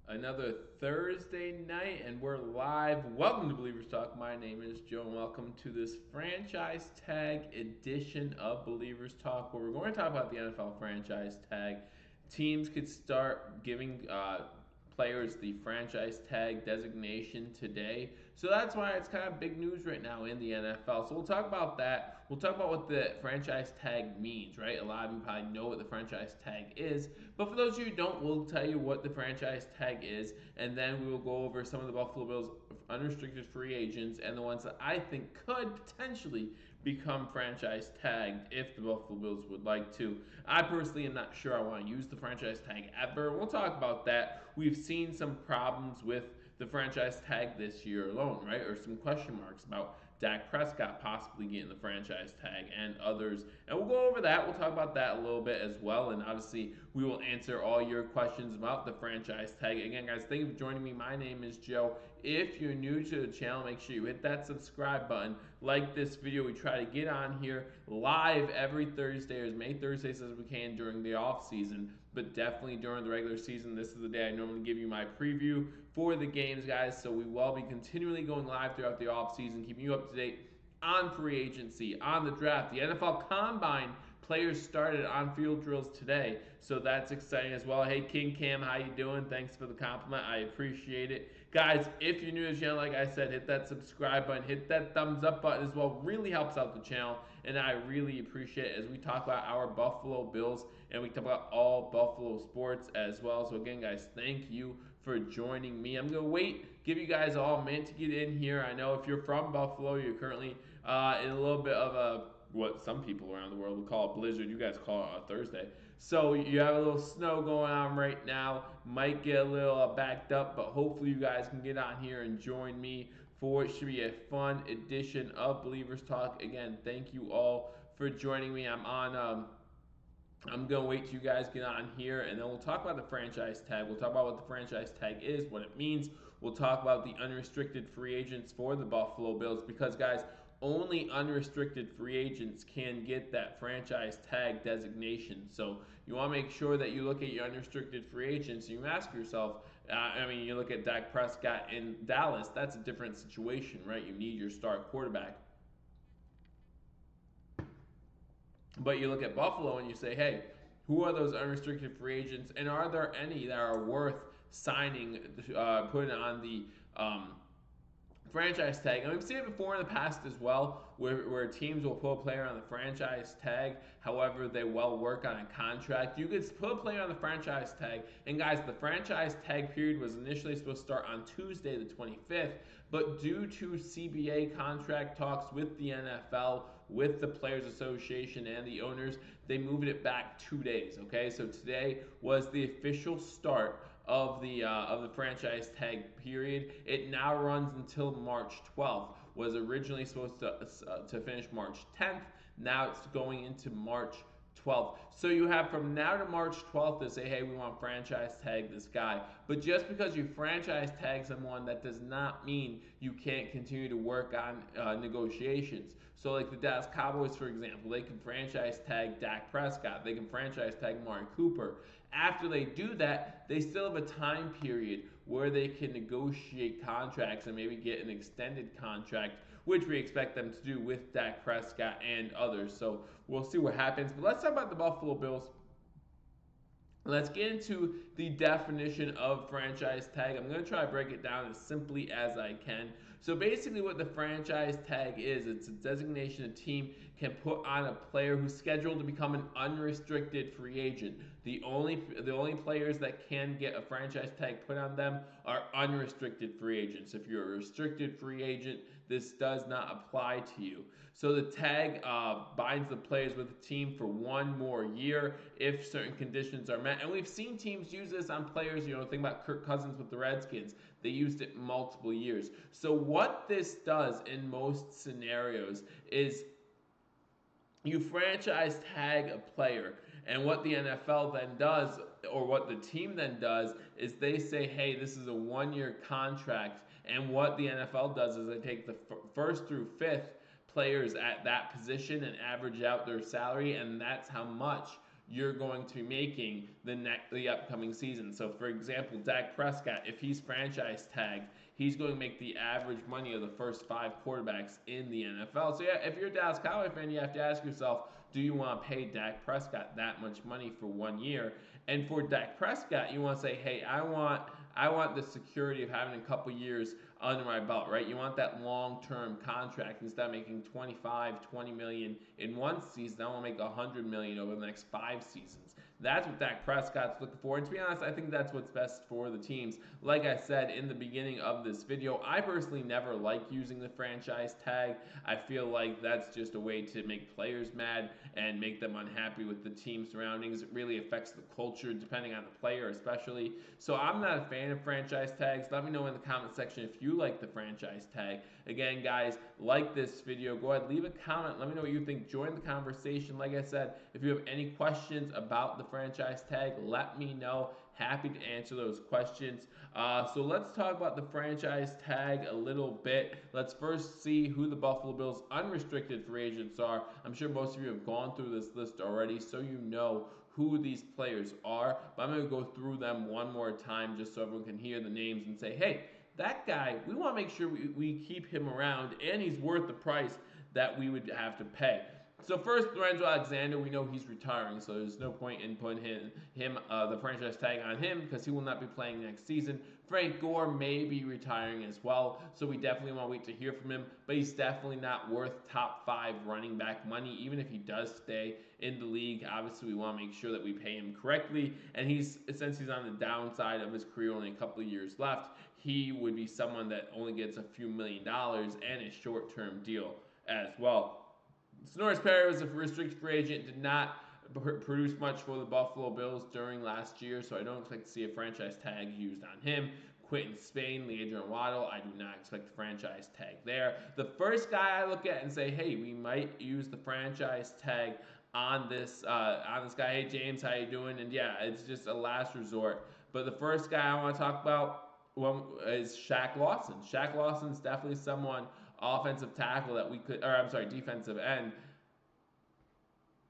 Another Thursday night, and we're live. Welcome to Believers Talk. My name is Joe, and welcome to this franchise tag edition of Believers Talk, where we're going to talk about the NFL franchise tag. Teams could start giving players the franchise tag designation today. So that's why it's kind of big news right now in the NFL. So we'll talk about that. We'll talk about what the franchise tag means, right? A lot of you probably know what the franchise tag is. But for those of you who don't, we'll tell you what the franchise tag is. And then we will go over some of the Buffalo Bills unrestricted free agents and the ones that I think could potentially become franchise tagged if the Buffalo Bills would like to. I personally am not sure I want to use the franchise tag ever. We'll talk about that. We've seen some problems with the franchise tag this year alone, right? Or some question marks about Dak Prescott possibly getting the franchise tag and others. And we'll go over that. We'll talk about that a little bit as well. And obviously, we will answer all your questions about the franchise tag. Again, guys, thank you for joining me. My name is Joe. If you're new to the channel, make sure you hit that subscribe button. Like this video. We try to get on here live every Thursday, or as many Thursdays as we can during the off season, but definitely during the regular season. This is the day I normally give you my preview for the games, guys. So we will be continually going live throughout the off season, keeping you up to date on free agency, on the draft, the NFL Combine. Players started on field drills today, so that's exciting as well. Hey, King Cam, how you doing? Thanks for the compliment. I appreciate it. Guys, if you're new to the channel, like I said, hit that subscribe button, hit that thumbs up button as well. Really helps out the channel, and I really appreciate it as we talk about our Buffalo Bills and we talk about all Buffalo sports as well. So again, guys, thank you for joining me. I'm gonna wait, give you guys all a minute to get in here. I know if you're from Buffalo, you're currently in a little bit of a what some people around the world would call a blizzard. You guys call it a Thursday. So you have a little snow going on right now. Might get a little backed up, but hopefully you guys can get on here and join me for what should be a fun edition of Believers Talk. Again, thank you all for joining me. I'm going to wait till you guys get on here, and then we'll talk about the franchise tag. We'll talk about what the franchise tag is, what it means. We'll talk about the unrestricted free agents for the Buffalo Bills because, guys, only unrestricted free agents can get that franchise tag designation. So you want to make sure that you look at your unrestricted free agents and you ask yourself, you look at Dak Prescott in Dallas, that's a different situation, right? You need your star quarterback. But you look at Buffalo and you say, hey, who are those unrestricted free agents, and are there any that are worth signing, putting on the franchise tag? And we've seen it before in the past as well, where teams will put a player on the franchise tag. However, they will work on a contract. You could put a player on the franchise tag. And guys, the franchise tag period was initially supposed to start on Tuesday, the 25th. But due to CBA contract talks with the NFL, with the Players Association and the owners, they moved it back 2 days. Okay, so today was the official start of the franchise tag period. It now runs until March 12th. Was originally supposed to finish March 10th. Now it's going into March 12th. So you have from now to March 12th to say, hey, we want franchise tag this guy. But just because you franchise tag someone, that does not mean you can't continue to work on negotiations. So like the Dallas Cowboys, for example, they can franchise tag Dak Prescott. They can franchise tag Amari Cooper. After they do that, they still have a time period where they can negotiate contracts and maybe get an extended contract, which we expect them to do with Dak Prescott and others. So we'll see what happens. But let's talk about the Buffalo Bills. Let's get into the definition of franchise tag. I'm going to try to break it down as simply as I can. So basically what the franchise tag is, it's a designation a team can put on a player who's scheduled to become an unrestricted free agent. The only players that can get a franchise tag put on them are unrestricted free agents. If you're a restricted free agent, this does not apply to you. So the tag binds the players with the team for 1 more year if certain conditions are met. And we've seen teams use this on players, think about Kirk Cousins with the Redskins. They used it multiple years. So what this does in most scenarios is you franchise tag a player, and what the NFL then does, or what the team then does, is they say, hey, this is a 1-year contract, and what the NFL does is they take the first through fifth players at that position and average out their salary, and that's how much you're going to be making the upcoming season. So, for example, Dak Prescott, if he's franchise tagged, he's going to make the average money of the first 5 quarterbacks in the NFL. So, yeah, if you're a Dallas Cowboy fan, you have to ask yourself, do you want to pay Dak Prescott that much money for 1 year? And for Dak Prescott, you want to say, hey, I want the security of having a couple years under my belt, right? You want that long-term contract instead of making 25, 20 million in one season. I want to make 100 million over the next 5 seasons. That's what Dak Prescott's looking for. And to be honest, I think that's what's best for the teams. Like I said in the beginning of this video, I personally never like using the franchise tag. I feel like that's just a way to make players mad and make them unhappy with the team surroundings. It really affects the culture depending on the player, especially. So I'm not a fan of franchise tags. Let me know in the comment section if you like the franchise tag. Again, guys, like this video. Go ahead, leave a comment. Let me know what you think. Join the conversation. Like I said, if you have any questions about the franchise tag, let me know. Happy to answer those questions. So let's talk about the franchise tag a little bit. Let's first see who the Buffalo Bills unrestricted free agents are. I'm sure most of you have gone through this list already, so you know who these players are. But I'm going to go through them one more time just so everyone can hear the names and say, hey, that guy, we want to make sure we keep him around and he's worth the price that we would have to pay. So first, Lorenzo Alexander, we know he's retiring, so there's no point in putting him the franchise tag on him because he will not be playing next season. Frank Gore may be retiring as well, so we definitely want to wait to hear from him, but he's definitely not worth top 5 running back money, even if he does stay in the league. Obviously, we want to make sure that we pay him correctly, and since he's on the downside of his career, only a couple of years left, he would be someone that only gets a few $1 million and a short-term deal as well. Senorise Perry was a restricted free agent, did not produce much for the Buffalo Bills during last year, so I don't expect to see a franchise tag used on him. Quentin Spain, Leandro Waddle, I do not expect the franchise tag there. The first guy I look at and say, hey, we might use the franchise tag on this guy. Hey, James, how you doing? And yeah, it's just a last resort. But the first guy I want to talk about is Shaq Lawson. Shaq Lawson's definitely someone, offensive tackle that we could, or I'm sorry, defensive end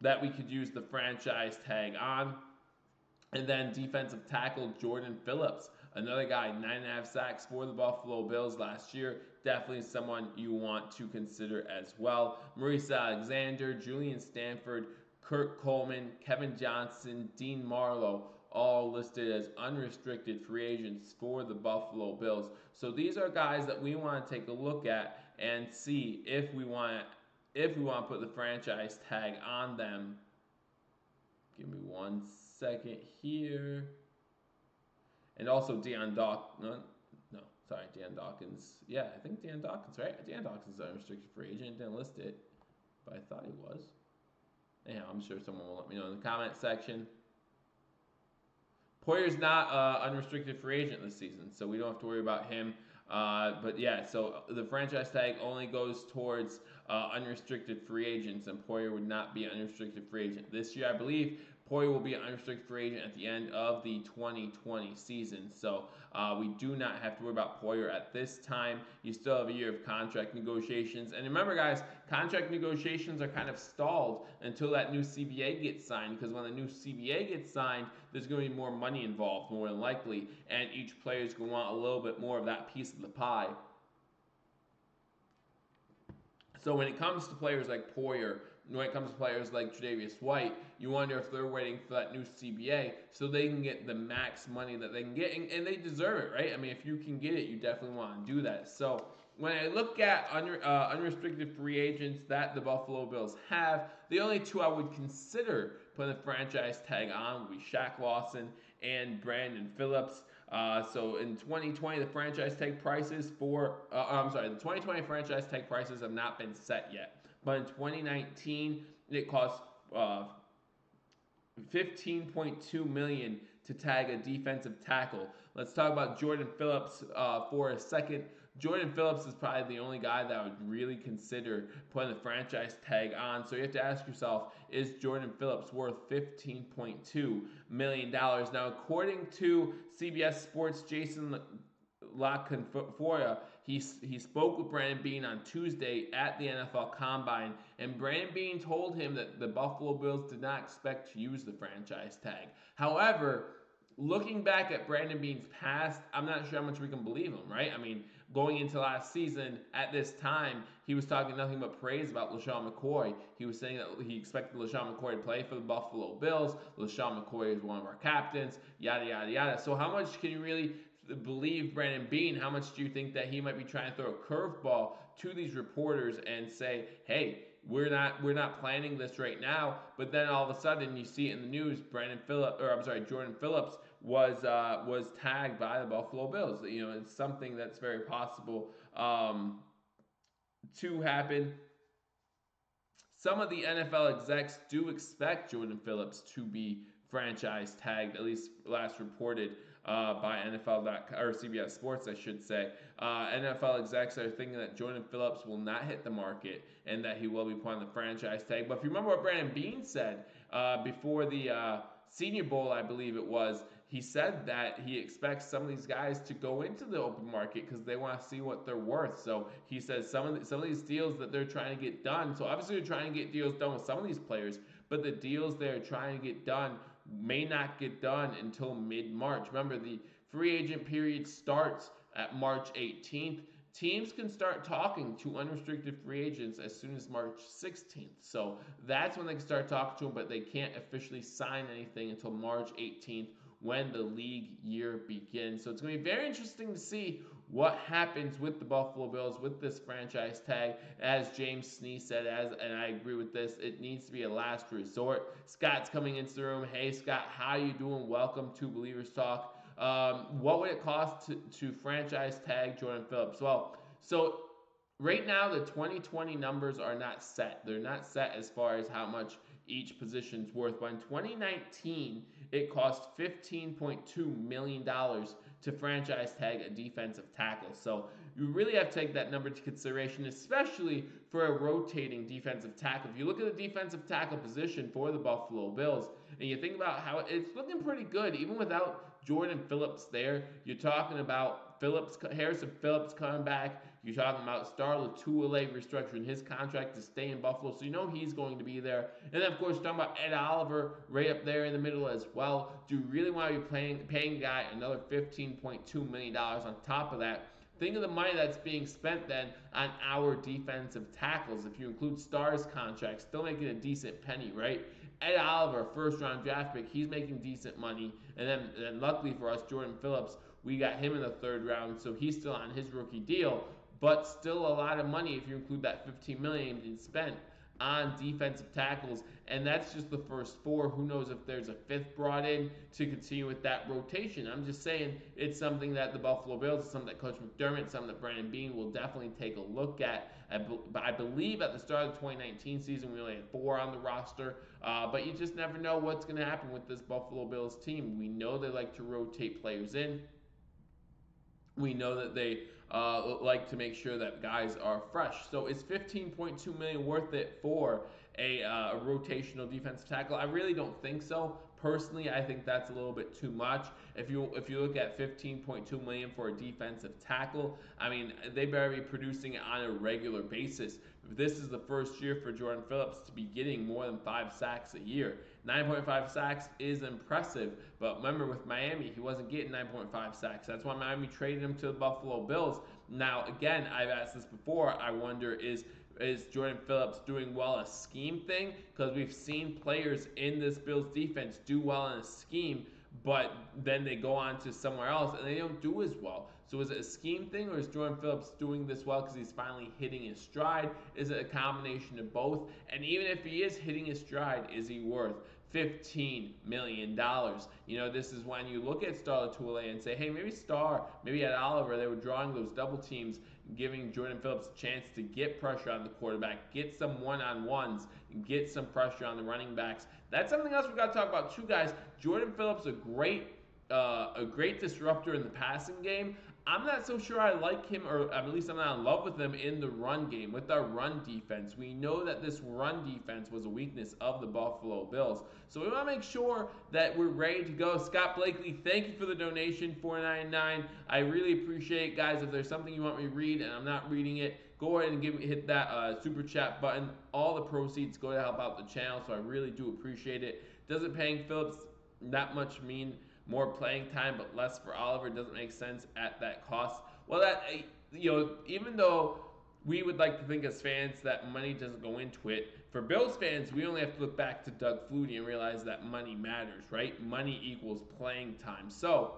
that we could use the franchise tag on. And then defensive tackle Jordan Phillips, another guy, 9.5 sacks for the Buffalo Bills last year. Definitely someone you want to consider as well. Maurice Alexander, Julian Stanford, Kurt Coleman, Kevin Johnson, Dean Marlowe, all listed as unrestricted free agents for the Buffalo Bills. So these are guys that we want to take a look at and see if we want to put the franchise tag on them. Give me 1 second here. And also Deion Dawkins. Deion Dawkins. Yeah, I think Deion Dawkins, right? Deion Dawkins is an unrestricted free agent. Didn't list it, but I thought he was. Anyhow, I'm sure someone will let me know in the comment section. Poyer's not unrestricted free agent this season, so we don't have to worry about him. But yeah, so the franchise tag only goes towards unrestricted free agents, and Poyer would not be an unrestricted free agent this year. I believe Poyer will be an unrestricted free agent at the end of the 2020 season. So we do not have to worry about Poyer at this time. You still have a year of contract negotiations. And remember, guys, contract negotiations are kind of stalled until that new CBA gets signed, because when the new CBA gets signed, there's going to be more money involved, more than likely, and each player is going to want a little bit more of that piece of the pie. So when it comes to players like Poyer, when it comes to players like Tre'Davious White, you wonder if they're waiting for that new CBA so they can get the max money that they can get, and they deserve it, right? I mean, if you can get it, you definitely want to do that. So when I look at unrestricted free agents that the Buffalo Bills have, the only two I would consider putting the franchise tag on would be Shaq Lawson and Brandon Phillips. So in 2020, the franchise tag prices the 2020 franchise tag prices have not been set yet. But in 2019, it cost $15.2 million to tag a defensive tackle. Let's talk about Jordan Phillips for a second. Jordan Phillips is probably the only guy that I would really consider putting the franchise tag on. So you have to ask yourself, is Jordan Phillips worth $15.2 million? Now, according to CBS Sports' Jason La Canfora, he spoke with Brandon Beane on Tuesday at the NFL Combine, and Brandon Beane told him that the Buffalo Bills did not expect to use the franchise tag. However, looking back at Brandon Beane's past, I'm not sure how much we can believe him, right? I mean, going into last season, at this time, he was talking nothing but praise about LaShawn McCoy. He was saying that he expected LaShawn McCoy to play for the Buffalo Bills. LaShawn McCoy is one of our captains, yada, yada, yada. So how much can you really believe Brandon Beane? How much do you think that he might be trying to throw a curveball to these reporters and say, hey, we're not planning this right now, but then all of a sudden you see it in the news, Jordan Phillips was tagged by the Buffalo Bills. You know, it's something that's very possible to happen. Some of the NFL execs do expect Jordan Phillips to be franchise tagged, at least last reported by NFL.com or CBS Sports, I should say. NFL execs are thinking that Jordan Phillips will not hit the market and that he will be put on the franchise tag. But if you remember what Brandon Beane said before the Senior Bowl, I believe it was, he said that he expects some of these guys to go into the open market because they want to see what they're worth. So he says some of these deals that they're trying to get done. So obviously they're trying to get deals done with some of these players, but the deals they're trying to get done may not get done until mid-March. Remember, the free agent period starts at March 18th. Teams can start talking to unrestricted free agents as soon as March 16th. So that's when they can start talking to them, but they can't officially sign anything until March 18th when the league year begins. So it's going to be very interesting to see what happens with the Buffalo Bills with this franchise tag. As James Snee said, and I agree with this, it needs to be a last resort. Scott's coming into the room. Hey, Scott, how you doing? Welcome to Believers Talk. What would it cost to franchise tag Jordan Phillips? Well, so right now the 2020 numbers are not set. They're not set as far as how much each position's worth. But in 2019, it cost $15.2 million to franchise tag a defensive tackle. So you really have to take that number into consideration, especially for a rotating defensive tackle. If you look at the defensive tackle position for the Buffalo Bills, and you think about how it's looking pretty good, even without Jordan Phillips there. You're talking about Harrison Phillips coming back. You're talking about Star Latulippe restructuring his contract to stay in Buffalo, so you know he's going to be there. And then, of course, you're talking about Ed Oliver right up there in the middle as well. Do you really want to be paying a guy another $15.2 million on top of that? Think of the money that's being spent then on our defensive tackles. If you include Star's contract, still making a decent penny, right? Ed Oliver, first round draft pick, he's making decent money. And then luckily for us, Jordan Phillips, we got him in the third round, so he's still on his rookie deal. But still a lot of money if you include that $15 million being spent on defensive tackles, and that's just the first four. Who knows if there's a fifth brought in to continue with that rotation. I'm just saying it's something that the Buffalo Bills, something that Coach McDermott, something that Brandon Beane will definitely take a look at. I believe at the start of the 2019 season we only had 4 on the roster, but you just never know what's going to happen with this Buffalo Bills team. We know they like to rotate players in. We know that they like to make sure that guys are fresh. So is $15.2 million worth it for a rotational defensive tackle? I really don't think so. Personally, I think that's a little bit too much. If you look at $15.2 million for a defensive tackle, I mean, they better be producing it on a regular basis. This is the first year for Jordan Phillips to be getting more than 5 sacks a year. 9.5 sacks is impressive, but remember with Miami, he wasn't getting 9.5 sacks. That's why Miami traded him to the Buffalo Bills. Now, again, I've asked this before. I wonder, is Jordan Phillips doing well a scheme thing? Because we've seen players in this Bills defense do well in a scheme, but then they go on to somewhere else and they don't do as well. So is it a scheme thing, or is Jordan Phillips doing this well because he's finally hitting his stride? Is it a combination of both? And even if he is hitting his stride, is he worth $15 million? You know, this is when you look at Star Latulippe and say, hey, maybe at Oliver, they were drawing those double teams, giving Jordan Phillips a chance to get pressure on the quarterback, get some one-on-ones, get some pressure on the running backs. That's something else we got to talk about too, guys. Jordan Phillips, a great a great disruptor in the passing game. I'm not so sure I like him, or at least I'm not in love with him in the run game, with our run defense. We know that this run defense was a weakness of the Buffalo Bills. So we want to make sure that we're ready to go. Scott Blakely, thank you for the donation, 499. I really appreciate it, guys. If there's something you want me to read and I'm not reading it, go ahead and hit that super chat button. All the proceeds go to help out the channel, so I really do appreciate it. Doesn't paying Phillips that much mean more playing time but less for Oliver? Doesn't make sense at that cost. Well, that even though we would like to think as fans that money doesn't go into it, for Bills fans, we only have to look back to Doug Flutie and realize that money matters, right? Money equals playing time. So,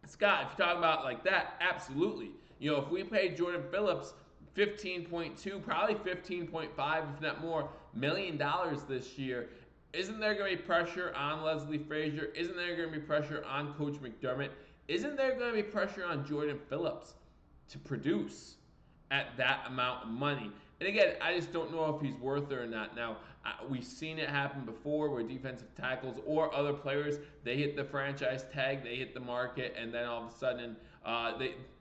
Scott, if you're talking about like that, absolutely. If we pay Jordan Phillips 15.2, probably 15.5, if not more, $1 million this year, isn't there going to be pressure on Leslie Frazier? Isn't there going to be pressure on Coach McDermott? Isn't there going to be pressure on Jordan Phillips to produce at that amount of money? And again, I just don't know if he's worth it or not. Now, we've seen it happen before where defensive tackles or other players, they hit the franchise tag, they hit the market, and then all of a sudden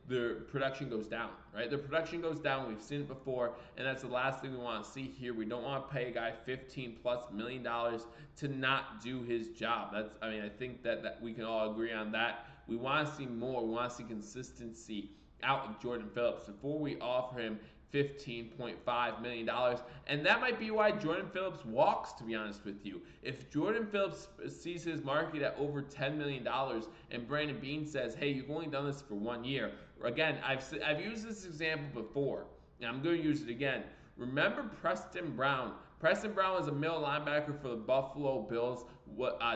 their production goes down, right? Their production goes down. We've seen it before, and that's the last thing we want to see here. We don't want to pay a guy $15+ million to not do his job. I think that we can all agree on that. We want to see more. We want to see consistency out of Jordan Phillips before we offer him $15.5 million. And that might be why Jordan Phillips walks, to be honest with you. If Jordan Phillips sees his market at over $10 million and Brandon Beane says, hey, you've only done this for 1 year. Again, I've used this example before, and I'm going to use it again. Remember Preston Brown. Preston Brown was a middle linebacker for the Buffalo Bills,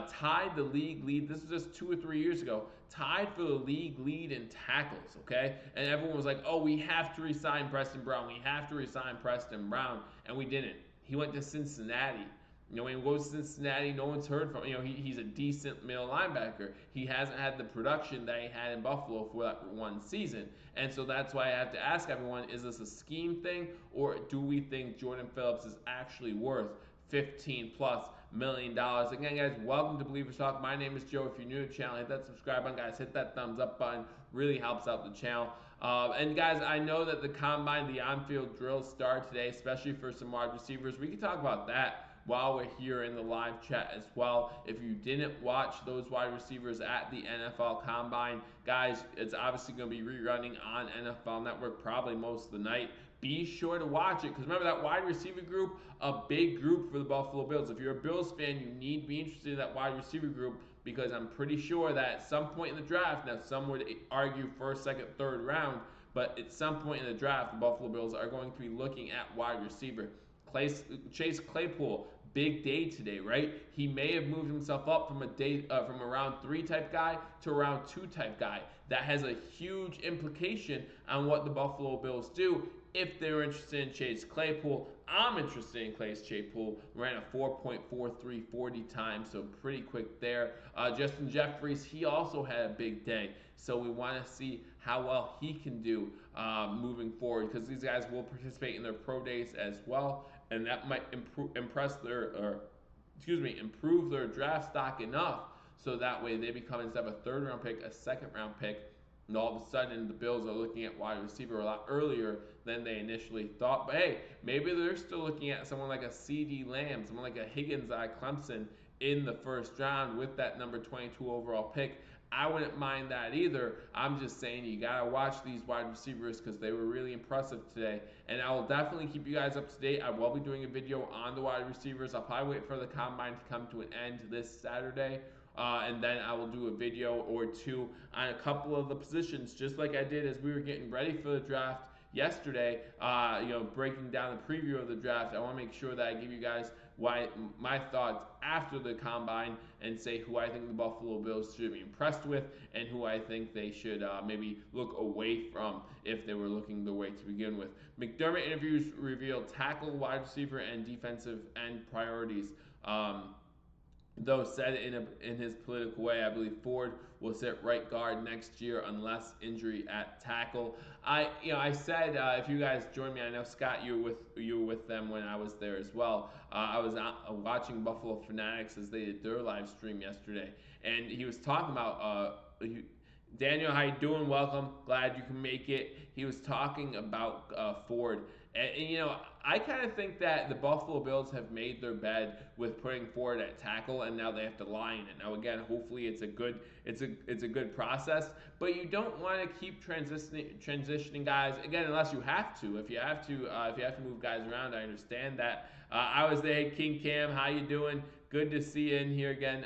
tied the league lead. This was just 2 or 3 years ago. Tied for the league lead in tackles, okay? And everyone was like, oh, we have to resign Preston Brown. We have to resign Preston Brown. And we didn't. He went to Cincinnati. When he goes to Cincinnati, no one's heard from him. He's a decent middle linebacker. He hasn't had the production that he had in Buffalo for that one season. And so that's why I have to ask everyone, is this a scheme thing, or do we think Jordan Phillips is actually worth $15+ million? Again, guys, welcome to Believers Talk. My name is Joe. If you're new to the channel, hit that subscribe button, guys. Hit that thumbs up button. Really helps out the channel. And guys, I know that the combine, the on-field drills start today, especially for some wide receivers. We can talk about that while we're here in the live chat as well. If you didn't watch those wide receivers at the NFL Combine, guys, it's obviously going to be rerunning on NFL Network probably most of the night. Be sure to watch it, because remember that wide receiver group, a big group for the Buffalo Bills. If you're a Bills fan, you need to be interested in that wide receiver group, because I'm pretty sure that at some point in the draft, now some would argue first, second, third round, but at some point in the draft, the Buffalo Bills are going to be looking at wide receiver. Chase Claypool, big day today, right? He may have moved himself up from from a round 3 type guy to a round 2 type guy. That has a huge implication on what the Buffalo Bills do if they're interested in Chase Claypool. I'm interested in Chase Claypool. Ran a 4.4340 time, so pretty quick there. Justin Jeffries, he also had a big day, so we want to see how well he can do moving forward, because these guys will participate in their pro days as well, and that might improve their draft stock enough so that way they become, instead of a third round pick, a second round pick. And all of a sudden, the Bills are looking at wide receiver a lot earlier than they initially thought. But hey, maybe they're still looking at someone like a CD Lamb, someone like a Higgins out of Clemson in the first round with that number 22 overall pick. I wouldn't mind that either. I'm just saying you got to watch these wide receivers, because they were really impressive today. And I will definitely keep you guys up to date. I will be doing a video on the wide receivers. I'll probably wait for the combine to come to an end this Saturday. And then I will do a video or two on a couple of the positions, just like I did as we were getting ready for the draft yesterday, breaking down the preview of the draft. I want to make sure that I give you guys my thoughts after the combine, and say who I think the Buffalo Bills should be impressed with and who I think they should maybe look away from if they were looking the way to begin with. McDermott interviews reveal tackle, wide receiver, and defensive end priorities. though said it in his political way. I believe Ford will sit right guard next year unless injury at tackle. I said if you guys join me, I know Scott, you were with them when I was there as well. I was watching Buffalo Fanatics as they did their live stream yesterday, and he was talking about Daniel, how you doing? Welcome. Glad you can make it. He was talking about Ford, and I kind of think that the Buffalo Bills have made their bed with putting Ford at tackle, and now they have to lie in it. Now, again, hopefully it's a good process, but you don't want to keep transitioning guys again unless you have to. If you have to move guys around, I understand that. I was there. Hey, King Cam, how you doing? Good to see you in here again.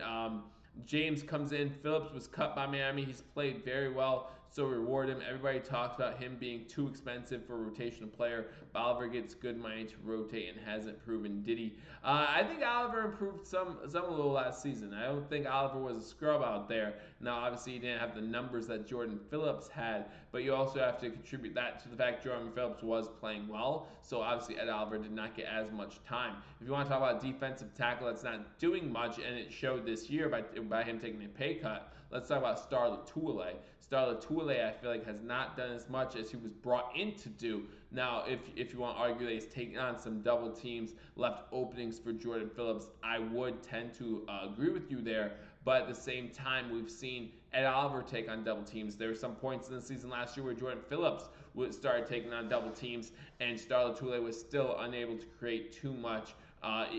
James comes in. Phillips was cut by Miami. He's played very well, so reward him. Everybody talks about him being too expensive for a rotational player. Oliver gets good money to rotate and hasn't proven. Did he? I think Oliver improved some a little last season. I don't think Oliver was a scrub out there. Now, obviously, he didn't have the numbers that Jordan Phillips had, but you also have to contribute that to the fact Jordan Phillips was playing well. So obviously, Ed Oliver did not get as much time. If you want to talk about defensive tackle that's not doing much, and it showed this year by him taking a pay cut, let's talk about Star Latuele. Star Latuele, I feel like, has not done as much as he was brought in to do. Now, if you want to argue that he's taking on some double teams, left openings for Jordan Phillips, I would tend to agree with you there. But at the same time, we've seen Ed Oliver take on double teams. There were some points in the season last year where Jordan Phillips would start taking on double teams, and Star Latuele was still unable to create too much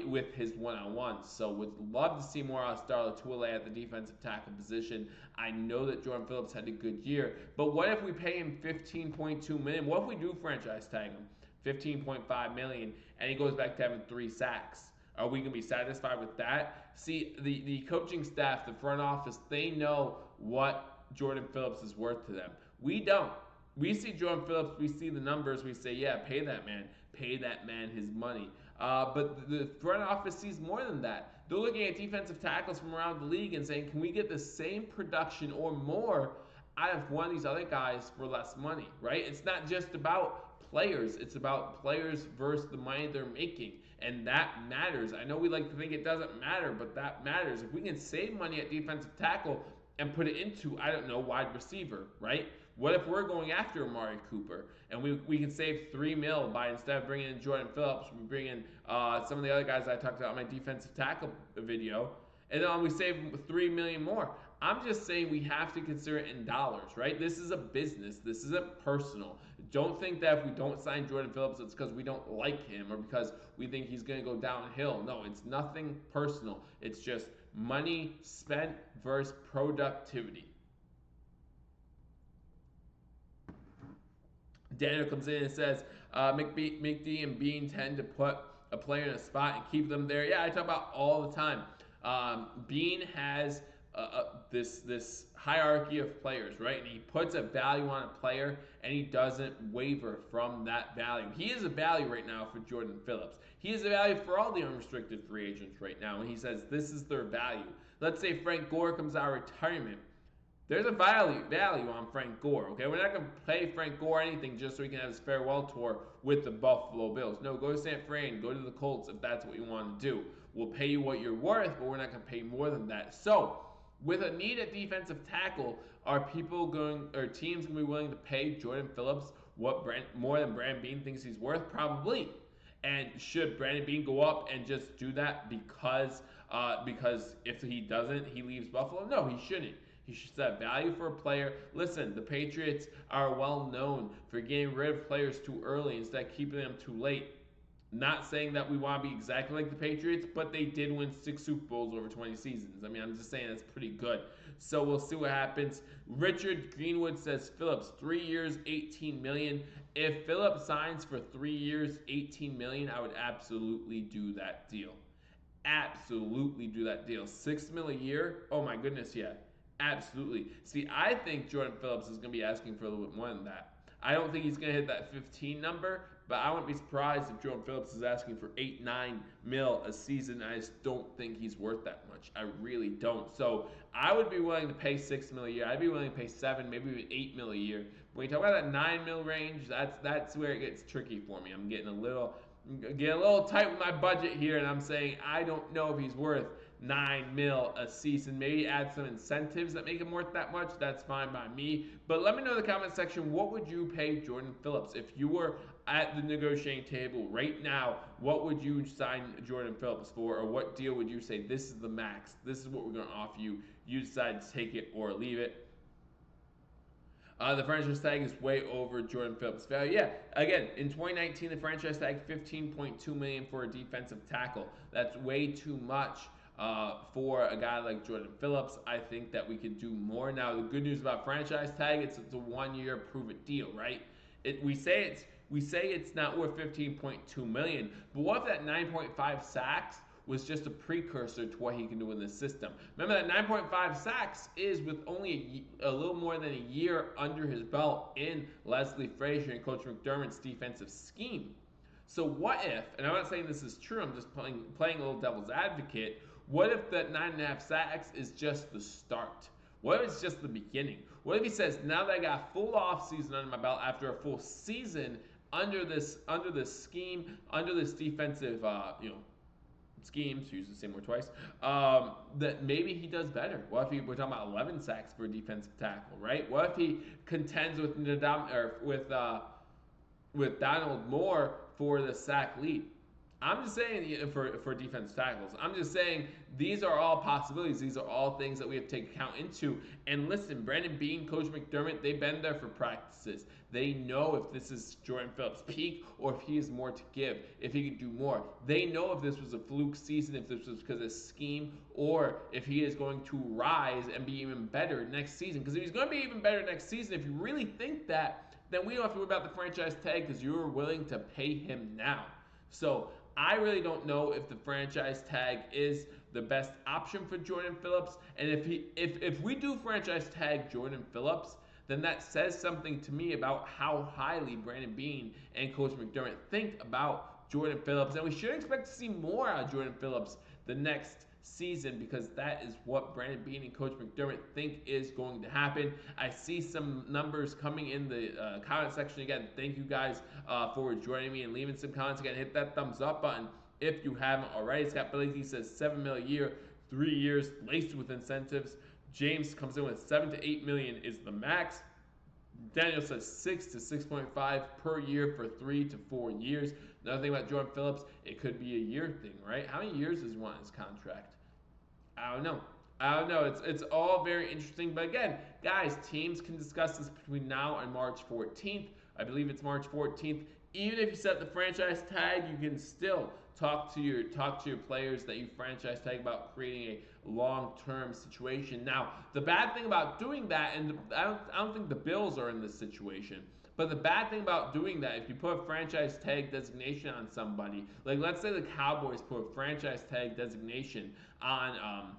with his one-on-ones. So would love to see more out of Star Latuele at the defensive tackle position. I know that Jordan Phillips had a good year, but what if we pay him $15.2 million? What if we do franchise tag him $15.5 million and he goes back to having 3 sacks? Are we going to be satisfied with that? See, the coaching staff, the front office, they know what Jordan Phillips is worth to them. We don't. We see Jordan Phillips, we see the numbers, we say, yeah, pay that man his money. But the front office sees more than that. They're looking at defensive tackles from around the league and saying, can we get the same production or more out of one of these other guys for less money, right? It's not just about players, it's about players versus the money they're making. And that matters. I know we like to think it doesn't matter, but that matters. If we can save money at defensive tackle and put it into, I don't know, wide receiver, right? What if we're going after Amari Cooper and we can save $3 million by, instead of bringing in Jordan Phillips, we bring in some of the other guys I talked about in my defensive tackle video, and then we save $3 million more. I'm just saying we have to consider it in dollars, right? This is a business. This isn't personal. Don't think that if we don't sign Jordan Phillips, it's because we don't like him or because we think he's going to go downhill. No, it's nothing personal. It's just money spent versus productivity. Daniel comes in and says, McD and Bean tend to put a player in a spot and keep them there. Yeah, I talk about all the time. Bean has this hierarchy of players, right? And he puts a value on a player, and he doesn't waver from that value. He is a value right now for Jordan Phillips. He is a value for all the unrestricted free agents right now, and he says this is their value. Let's say Frank Gore comes out of retirement. There's a value on Frank Gore, okay? We're not going to pay Frank Gore anything just so he can have his farewell tour with the Buffalo Bills. No, go to San Fran, go to the Colts if that's what you want to do. We'll pay you what you're worth, but we're not going to pay more than that. So, with a need at defensive tackle, are teams going to be willing to pay Jordan Phillips more than Brandon Beane thinks he's worth? Probably. And should Brandon Beane go up and just do that because if he doesn't, he leaves Buffalo? No, he shouldn't. He should set value for a player. Listen, the Patriots are well known for getting rid of players too early instead of keeping them too late. Not saying that we want to be exactly like the Patriots, but they did win 6 Super Bowls over 20 seasons. I mean, I'm just saying that's pretty good. So we'll see what happens. Richard Greenwood says Phillips, 3 years, $18 million. If Phillips signs for 3 years, $18 million, I would absolutely do that deal. Absolutely do that deal. $6 million a year? Oh my goodness, yeah. Absolutely. See, I think Jordan Phillips is going to be asking for a little bit more than that. I don't think he's going to hit that 15 number, but I wouldn't be surprised if Jordan Phillips is asking for 8-9 mil a season. I just don't think he's worth that much. I really don't. So I would be willing to pay $6 million a year. I'd be willing to pay 7, maybe even $8 million a year. When you talk about that 9 mil range, that's where it gets tricky for me. I'm getting a little tight with my budget here, and I'm saying I don't know if he's worth 9 mil a season. Maybe add some incentives that make him worth that much. That's fine by me. But let me know in the comment section, what would you pay Jordan Phillips if you were at the negotiating table right now? What would you sign Jordan Phillips for, or what deal would you say this is the max? This is what we're going to offer you. You decide to take it or leave it. The franchise tag is way over Jordan Phillips' value. Yeah, again, in 2019, the franchise tag 15.2 million for a defensive tackle. That's way too much for a guy like Jordan Phillips. I think that we could do more. Now, the good news about franchise tag, it's a 1-year prove it deal, right? We say it's not worth 15.2 million, but what if that 9.5 sacks was just a precursor to what he can do in the system? Remember that 9.5 sacks is with only a little more than a year under his belt in Leslie Frazier and Coach McDermott's defensive scheme. So what if, and I'm not saying this is true, I'm just playing a little devil's advocate, what if that 9.5 sacks is just the start? What if it's just the beginning? What if he says, now that I got a full off season under my belt after a full season under this scheme, under this defensive schemes, use the same word twice, that maybe he does better. What if we're talking about 11 sacks for a defensive tackle, right? What if he contends with with Donald Moore for the sack lead? I'm just saying for defense tackles. I'm just saying these are all possibilities. These are all things that we have to take account into. And listen, Brandon Beane, Coach McDermott, they've been there for practices. They know if this is Jordan Phillips' peak or if he has more to give, if he could do more. They know if this was a fluke season, if this was because of scheme, or if he is going to rise and be even better next season. Because if he's going to be even better next season, if you really think that, then we don't have to worry about the franchise tag because you are willing to pay him now. So I really don't know if the franchise tag is the best option for Jordan Phillips. And if we do franchise tag Jordan Phillips, then that says something to me about how highly Brandon Beane and Coach McDermott think about Jordan Phillips. And we should expect to see more out of Jordan Phillips the next season, because that is what Brandon Beane and Coach McDermott think is going to happen. I see some numbers coming in the comment section. Again, thank you guys for joining me and leaving some comments. Again, hit that thumbs up button if you haven't already. Scott Billings says $7 million a year, 3 years, laced with incentives. James comes in with 7 to 8 million is the max. Daniel says 6 to 6.5 per year for 3 to 4 years. Another thing about Jordan Phillips, it could be a year thing, right? How many years does he want in his contract? I don't know. It's all very interesting. But again, guys, teams can discuss this between now and March 14th. I believe it's March 14th. Even if you set the franchise tag, you can still talk to your players that you franchise tag about creating a long-term situation. Now, the bad thing about doing that, and I don't think the Bills are in this situation, but the bad thing about doing that, if you put a franchise tag designation on somebody, like let's say the Cowboys put a franchise tag designation on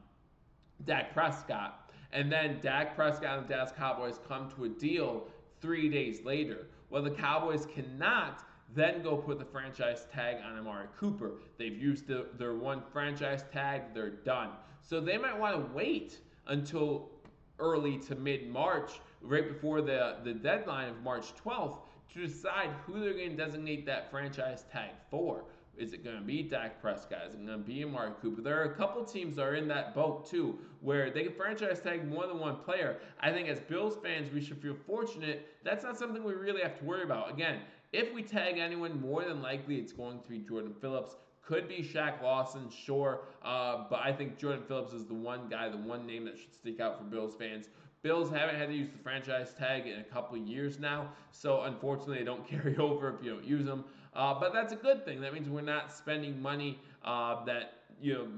Dak Prescott, and then Dak Prescott and the Dallas Cowboys come to a deal 3 days later. Well, the Cowboys cannot then go put the franchise tag on Amari Cooper. They've used their one franchise tag, they're done. So they might want to wait until early to mid-March, right before the deadline of March 12th, to decide who they're going to designate that franchise tag for. Is it going to be Dak Prescott? Is it going to be Amari Cooper? There are a couple teams that are in that boat too, where they can franchise tag more than one player. I think as Bills fans, we should feel fortunate. That's not something we really have to worry about. Again, if we tag anyone, more than likely it's going to be Jordan Phillips. Could be Shaq Lawson, sure, but I think Jordan Phillips is the one guy, the one name that should stick out for Bills fans. Bills haven't had to use the franchise tag in a couple of years now, so unfortunately they don't carry over if you don't use them. But that's a good thing. That means we're not spending money that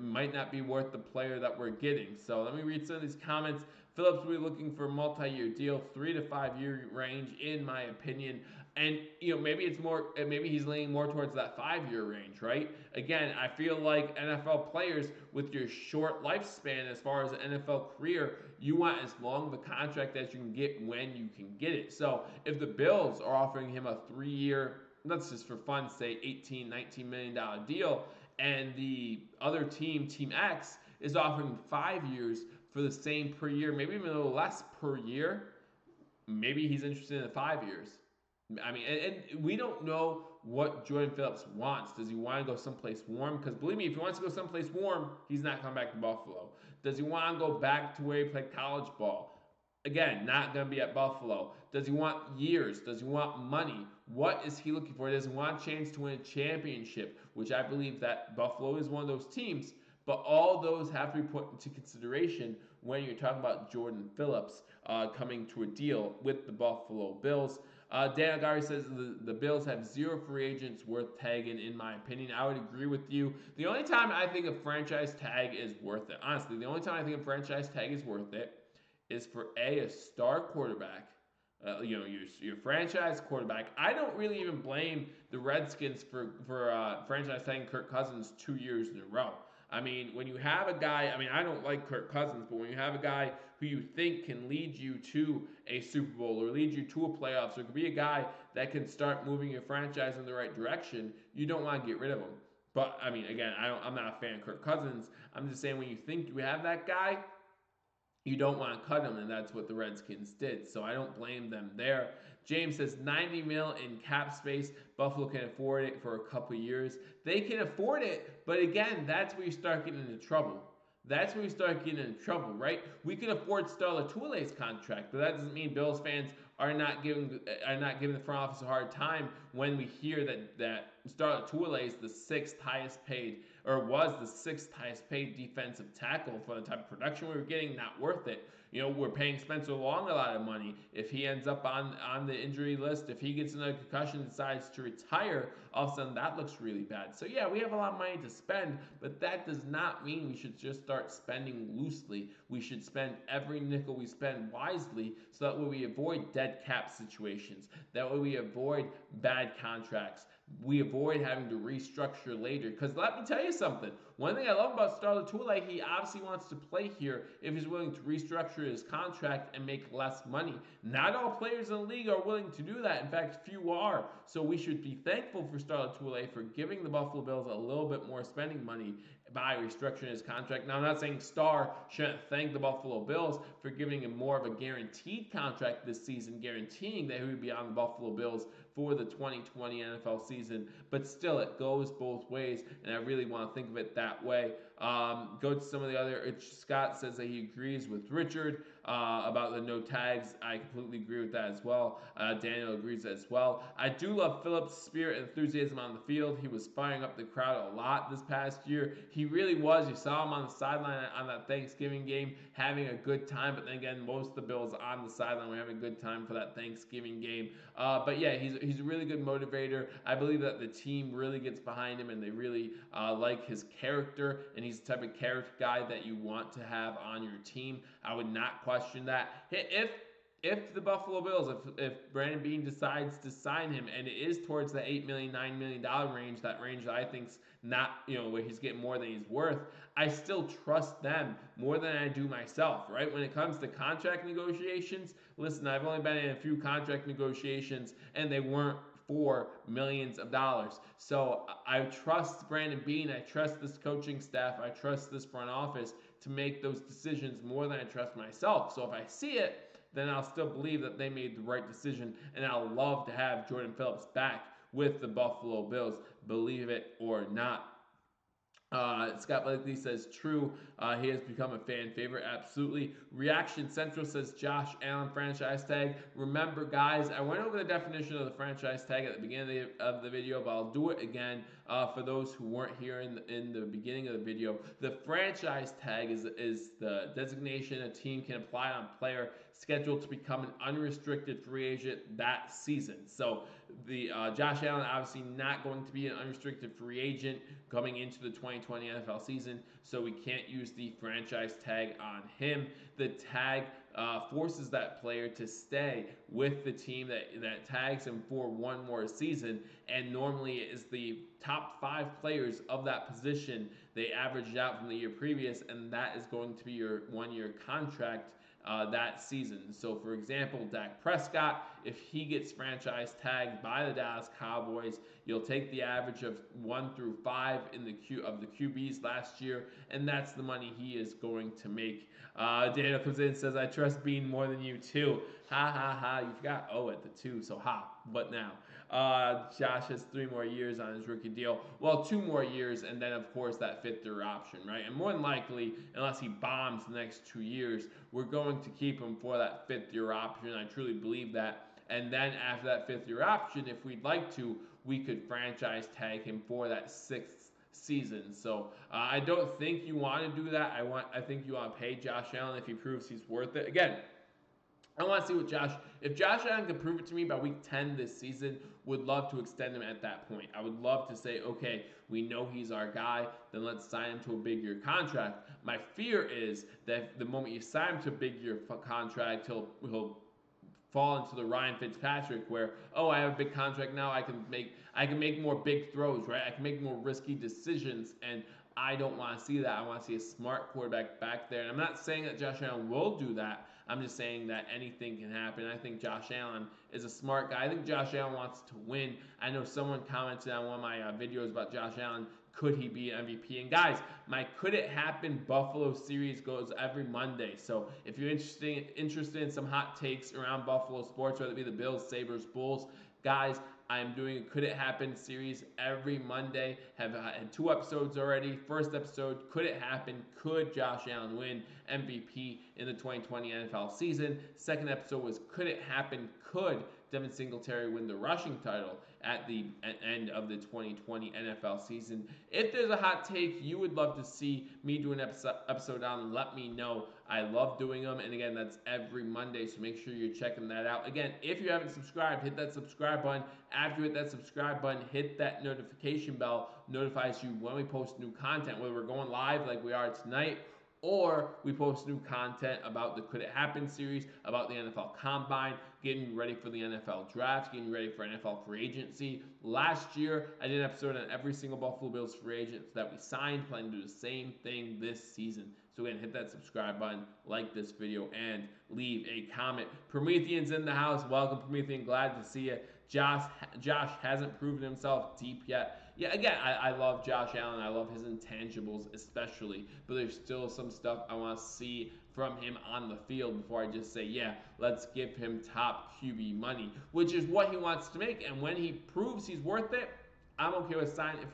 might not be worth the player that we're getting. So let me read some of these comments. Phillips will be looking for a multi-year deal, 3 to 5 year range, in my opinion. And maybe it's more. Maybe he's leaning more towards that 5-year range, right? Again, I feel like NFL players with your short lifespan as far as an NFL career, you want as long of a contract as you can get when you can get it. So if the Bills are offering him a 3-year, let's just for fun say $18, $19 million deal, and the other team, Team X, is offering 5 years for the same per year, maybe even a little less per year, maybe he's interested in the 5 years. I mean, and we don't know what Jordan Phillips wants. Does he want to go someplace warm? Because believe me, if he wants to go someplace warm, he's not coming back to Buffalo. Does he want to go back to where he played college ball? Again, not going to be at Buffalo. Does he want years? Does he want money? What is he looking for? Does he want a chance to win a championship? Which I believe that Buffalo is one of those teams. But all those have to be put into consideration when you're talking about Jordan Phillips coming to a deal with the Buffalo Bills. Dan Agari says the Bills have zero free agents worth tagging, in my opinion. I would agree with you. The only time I think a franchise tag is worth it, honestly, the only time I think a franchise tag is worth it is for a star quarterback, your franchise quarterback. I don't really even blame the Redskins for franchise tagging Kirk Cousins 2 years in a row. I mean, when you have a guy, I mean, I don't like Kirk Cousins, but when you have a guy who you think can lead you to a Super Bowl or lead you to a playoffs, or could be a guy that can start moving your franchise in the right direction, you don't want to get rid of him. But I mean, again, I'm not a fan of Kirk Cousins. I'm just saying when you think you have that guy, you don't want to cut him, and that's what the Redskins did. So I don't blame them there. James says 90 mil in cap space. Buffalo can afford it for a couple years. They can afford it, but again, that's where you start getting into trouble. That's where we start getting into trouble, right? We can afford Star Latule's contract, but that doesn't mean Bills fans are not giving the front office a hard time when we hear that Star Latule is the sixth highest paid, or was the sixth highest paid defensive tackle for the type of production we were getting. Not worth it. We're paying Spencer Long a lot of money. If he ends up on the injury list, if he gets another concussion, decides to retire, all of a sudden that looks really bad. So yeah, we have a lot of money to spend, but that does not mean we should just start spending loosely. We should spend every nickel we spend wisely, so that way we avoid dead cap situations. That way we avoid bad contracts. We avoid having to restructure later. Because let me tell you something. One thing I love about Star Latule, he obviously wants to play here if he's willing to restructure his contract and make less money. Not all players in the league are willing to do that. In fact, few are. So we should be thankful for Star Latule for giving the Buffalo Bills a little bit more spending money by restructuring his contract. Now, I'm not saying Star shouldn't thank the Buffalo Bills for giving him more of a guaranteed contract this season, guaranteeing that he would be on the Buffalo Bills for the 2020 NFL season. But still, it goes both ways, and I really want to think of it that way. Go to some of the other. Scott says that he agrees with Richard about the no tags. I completely agree with that as well. Daniel agrees as well. I do love Phillips' spirit and enthusiasm on the field. He was firing up the crowd a lot this past year. He really was. You saw him on the sideline on that Thanksgiving game having a good time. But then again, most of the Bills on the sideline were having a good time for that Thanksgiving game. But yeah, he's a really good motivator. I believe that the team really gets behind him, and they really like his character, and he's the type of character guy that you want to have on your team. I would not question that. If the Buffalo Bills, if Brandon Beane decides to sign him, and it is towards the $8 million, $9 million range, that range that I think's not, where he's getting more than he's worth, I still trust them more than I do myself, right? When it comes to contract negotiations, listen, I've only been in a few contract negotiations, and they weren't for millions of dollars. So I trust Brandon Beane, I trust this coaching staff, I trust this front office to make those decisions more than I trust myself. So if I see it, then I'll still believe that they made the right decision, and I'll love to have Jordan Phillips back with the Buffalo Bills, believe it or not. Scott Blakely says, true, he has become a fan favorite, absolutely. Reaction Central says, Josh Allen franchise tag. Remember, guys, I went over the definition of the franchise tag at the beginning of the video, but I'll do it again for those who weren't here in the beginning of the video. The franchise tag is the designation a team can apply on a player scheduled to become an unrestricted free agent that season. So the Josh Allen obviously not going to be an unrestricted free agent coming into the 2020 NFL season, so we can't use the franchise tag on him. The tag forces that player to stay with the team that tags him for one more season, and normally it is the top 5 players of that position. They averaged out from the year previous, and that is going to be your one-year contract that season. So, for example, Dak Prescott, if he gets franchise tagged by the Dallas Cowboys, you'll take the average of 1 through 5 in the QBs last year, and that's the money he is going to make. Daniel comes in and says, I trust Bean more than you too. Ha ha ha, you forgot O at the 2, so ha, but now. Josh has 3 more years on his rookie deal. Well, 2 more years, and then of course that fifth-year option, right? And more than likely, unless he bombs the next 2 years, we're going to keep him for that fifth-year option. I truly believe that. And then after that fifth-year option, if we'd like to, we could franchise tag him for that sixth season. So I don't think you want to do that. I think you want to pay Josh Allen if he proves he's worth it. Again, I want to see what if Josh Allen can prove it to me by week 10 this season, would love to extend him at that point. I would love to say, okay, we know he's our guy, then let's sign him to a big year contract. My fear is that the moment you sign him to a big year contract, he'll fall into the Ryan Fitzpatrick where, oh, I have a big contract now, I can make more big throws, right? I can make more risky decisions, and I don't want to see that. I want to see a smart quarterback back there. And I'm not saying that Josh Allen will do that. I'm just saying that anything can happen. I think Josh Allen is a smart guy. I think Josh Allen wants to win. I know someone commented on one of my videos about Josh Allen. Could he be an MVP? And guys, my Could It Happen Buffalo series goes every Monday. So if you're interested in some hot takes around Buffalo sports, whether it be the Bills, Sabres, Bulls, guys, I'm doing a Could It Happen series every Monday. Have had 2 episodes already. First episode, Could It Happen? Could Josh Allen win MVP in the 2020 NFL season? Second episode was Could It Happen? Could Devin Singletary win the rushing title at the end of the 2020 NFL season? If there's a hot take you would love to see me do an episode on, let me know. I love doing them, and again, that's every Monday, so make sure you're checking that out. Again, if you haven't subscribed, hit that subscribe button. After you hit that subscribe button, hit that notification bell. Notifies you when we post new content, whether we're going live like we are tonight, or we post new content about the Could It Happen series, about the NFL Combine, getting you ready for the NFL Draft, getting you ready for NFL free agency. Last year, I did an episode on every single Buffalo Bills free agent that we signed, planning to do the same thing this season. So again, hit that subscribe button, like this video, and leave a comment. Promethean's in the house. Welcome, Promethean. Glad to see you. Josh hasn't proven himself deep yet. Yeah, again, I love Josh Allen. I love his intangibles especially, but there's still some stuff I want to see from him on the field before I just say, yeah, let's give him top QB money, which is what he wants to make. And when he proves he's worth it, I'm okay with signing him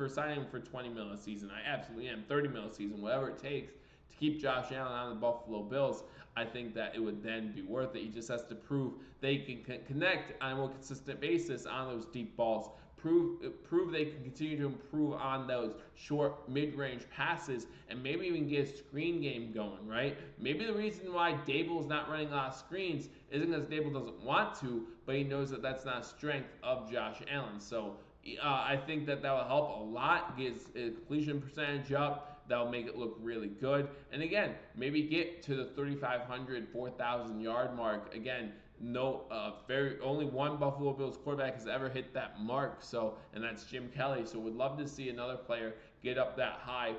for $20 million a season. I absolutely am. $30 million a season, whatever it takes to keep Josh Allen on the Buffalo Bills. I think that it would then be worth it. He just has to prove they can connect on a more consistent basis on those deep balls. Prove they can continue to improve on those short mid-range passes, and maybe even get a screen game going, right? Maybe the reason why Daboll's not running a lot of screens isn't because Daboll doesn't want to, but he knows that that's not a strength of Josh Allen. So I think that will help a lot, get his completion percentage up. That'll make it look really good. And again, maybe get to the 3,500, 4,000 yard mark. Again, only one Buffalo Bills quarterback has ever hit that mark. So, and that's Jim Kelly. So, would love to see another player get up that high.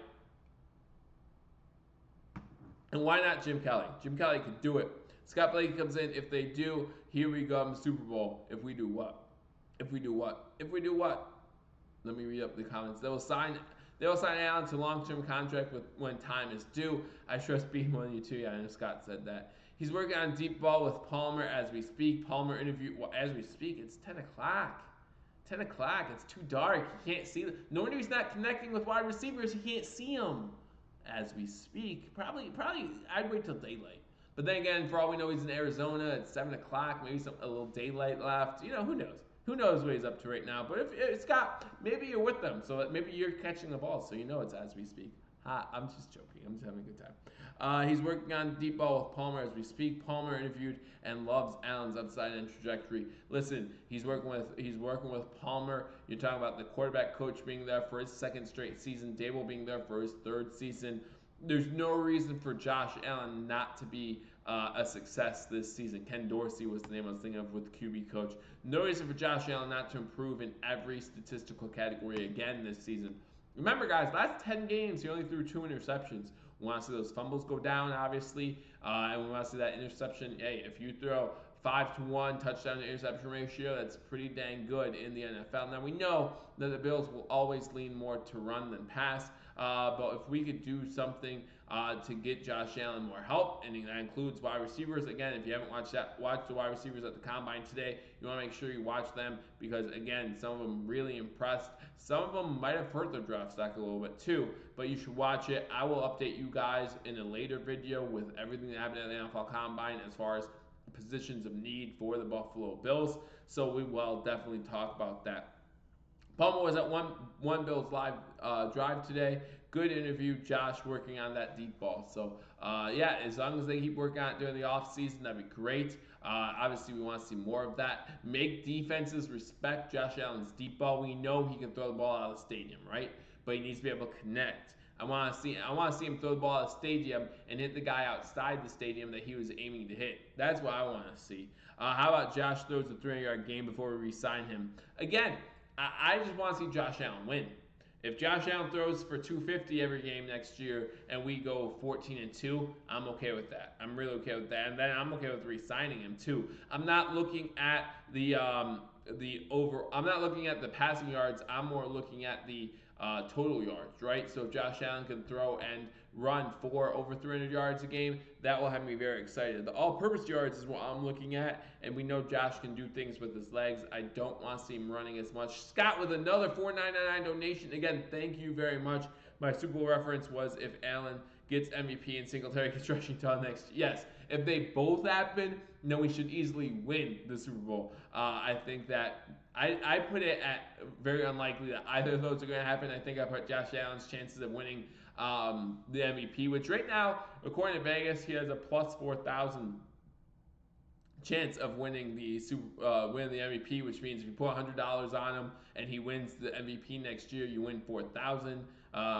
And why not Jim Kelly? Jim Kelly could do it. Scott Blakey comes in. If they do, here we go in the Super Bowl. If we do what? If we do what? If we do what? Let me read up the comments. They will sign Allen to a long-term contract when time is due. I trust being one of you too. Yeah, I know Scott said that. He's working on deep ball with Palmer as we speak. Palmer interview as we speak. It's 10 o'clock. 10 o'clock. It's too dark. You can't see them. No wonder he's not connecting with wide receivers. He can't see them as we speak. Probably. I'd wait till daylight. But then again, for all we know, he's in Arizona. It's 7 o'clock. Maybe a little daylight left. Who knows? Who knows what he's up to right now? But if Scott, maybe you're with them, so maybe you're catching the ball, so it's as we speak. I'm just joking. I'm just having a good time. He's working on deep ball with Palmer as we speak. Palmer interviewed and loves Allen's upside and trajectory. Listen, he's working with Palmer. You're talking about the quarterback coach being there for his second straight season. Daboll being there for his third season. There's no reason for Josh Allen not to be a success this season. Ken Dorsey was the name I was thinking of with QB coach. No reason for Josh Allen not to improve in every statistical category again this season. Remember, guys, last 10 games, he only threw 2 interceptions. We want to see those fumbles go down, obviously, and we want to see that interception. Hey, if you throw 5-to-1 touchdown to interception ratio, that's pretty dang good in the NFL. Now, we know that the Bills will always lean more to run than pass, but if we could do something to get Josh Allen more help, and that includes wide receivers. Again, if you haven't watched the wide receivers at the combine today. You want to make sure you watch them because, again, some of them really impressed. Some of them might have hurt their draft stock a little bit too, but you should watch it. I will update you guys in a later video with everything that happened at the NFL Combine as far as positions of need for the Buffalo Bills. So we will definitely talk about that. Palmer was at one Bills live drive today. Good interview. Josh working on that deep ball. So yeah, as long as they keep working on it during the offseason, that'd be great. Obviously, we want to see more of that. Make defenses respect Josh Allen's deep ball. We know he can throw the ball out of the stadium, right? But he needs to be able to connect. I want to see him throw the ball out of the stadium and hit the guy outside the stadium that he was aiming to hit. That's what I want to see. How about Josh throws a 300-yard game before we re-sign him? Again, I just want to see Josh Allen win. If Josh Allen throws for 250 every game next year and we go 14-2, I'm okay with that. I'm really okay with that, and then I'm okay with re-signing him too. I'm not looking at I'm not looking at the passing yards. I'm more looking at the total yards, right? So if Josh Allen can throw and run for over 300 yards a game, that will have me very excited. The all-purpose yards is what I'm looking at, and we know Josh can do things with his legs. I don't want to see him running as much. Scott with another $4.99 donation. Again, thank you very much. My Super Bowl reference was if Allen gets MVP and Singletary gets rushing touchdown next. Yes, if they both happen, then we should easily win the Super Bowl. I think that I put it at very unlikely that either of those are going to happen. I think I put Josh Allen's chances of winning the MVP, which right now, according to Vegas, he has a plus 4,000 chance of winning the MVP, which means if you put $100 on him and he wins the MVP next year, you win 4,000.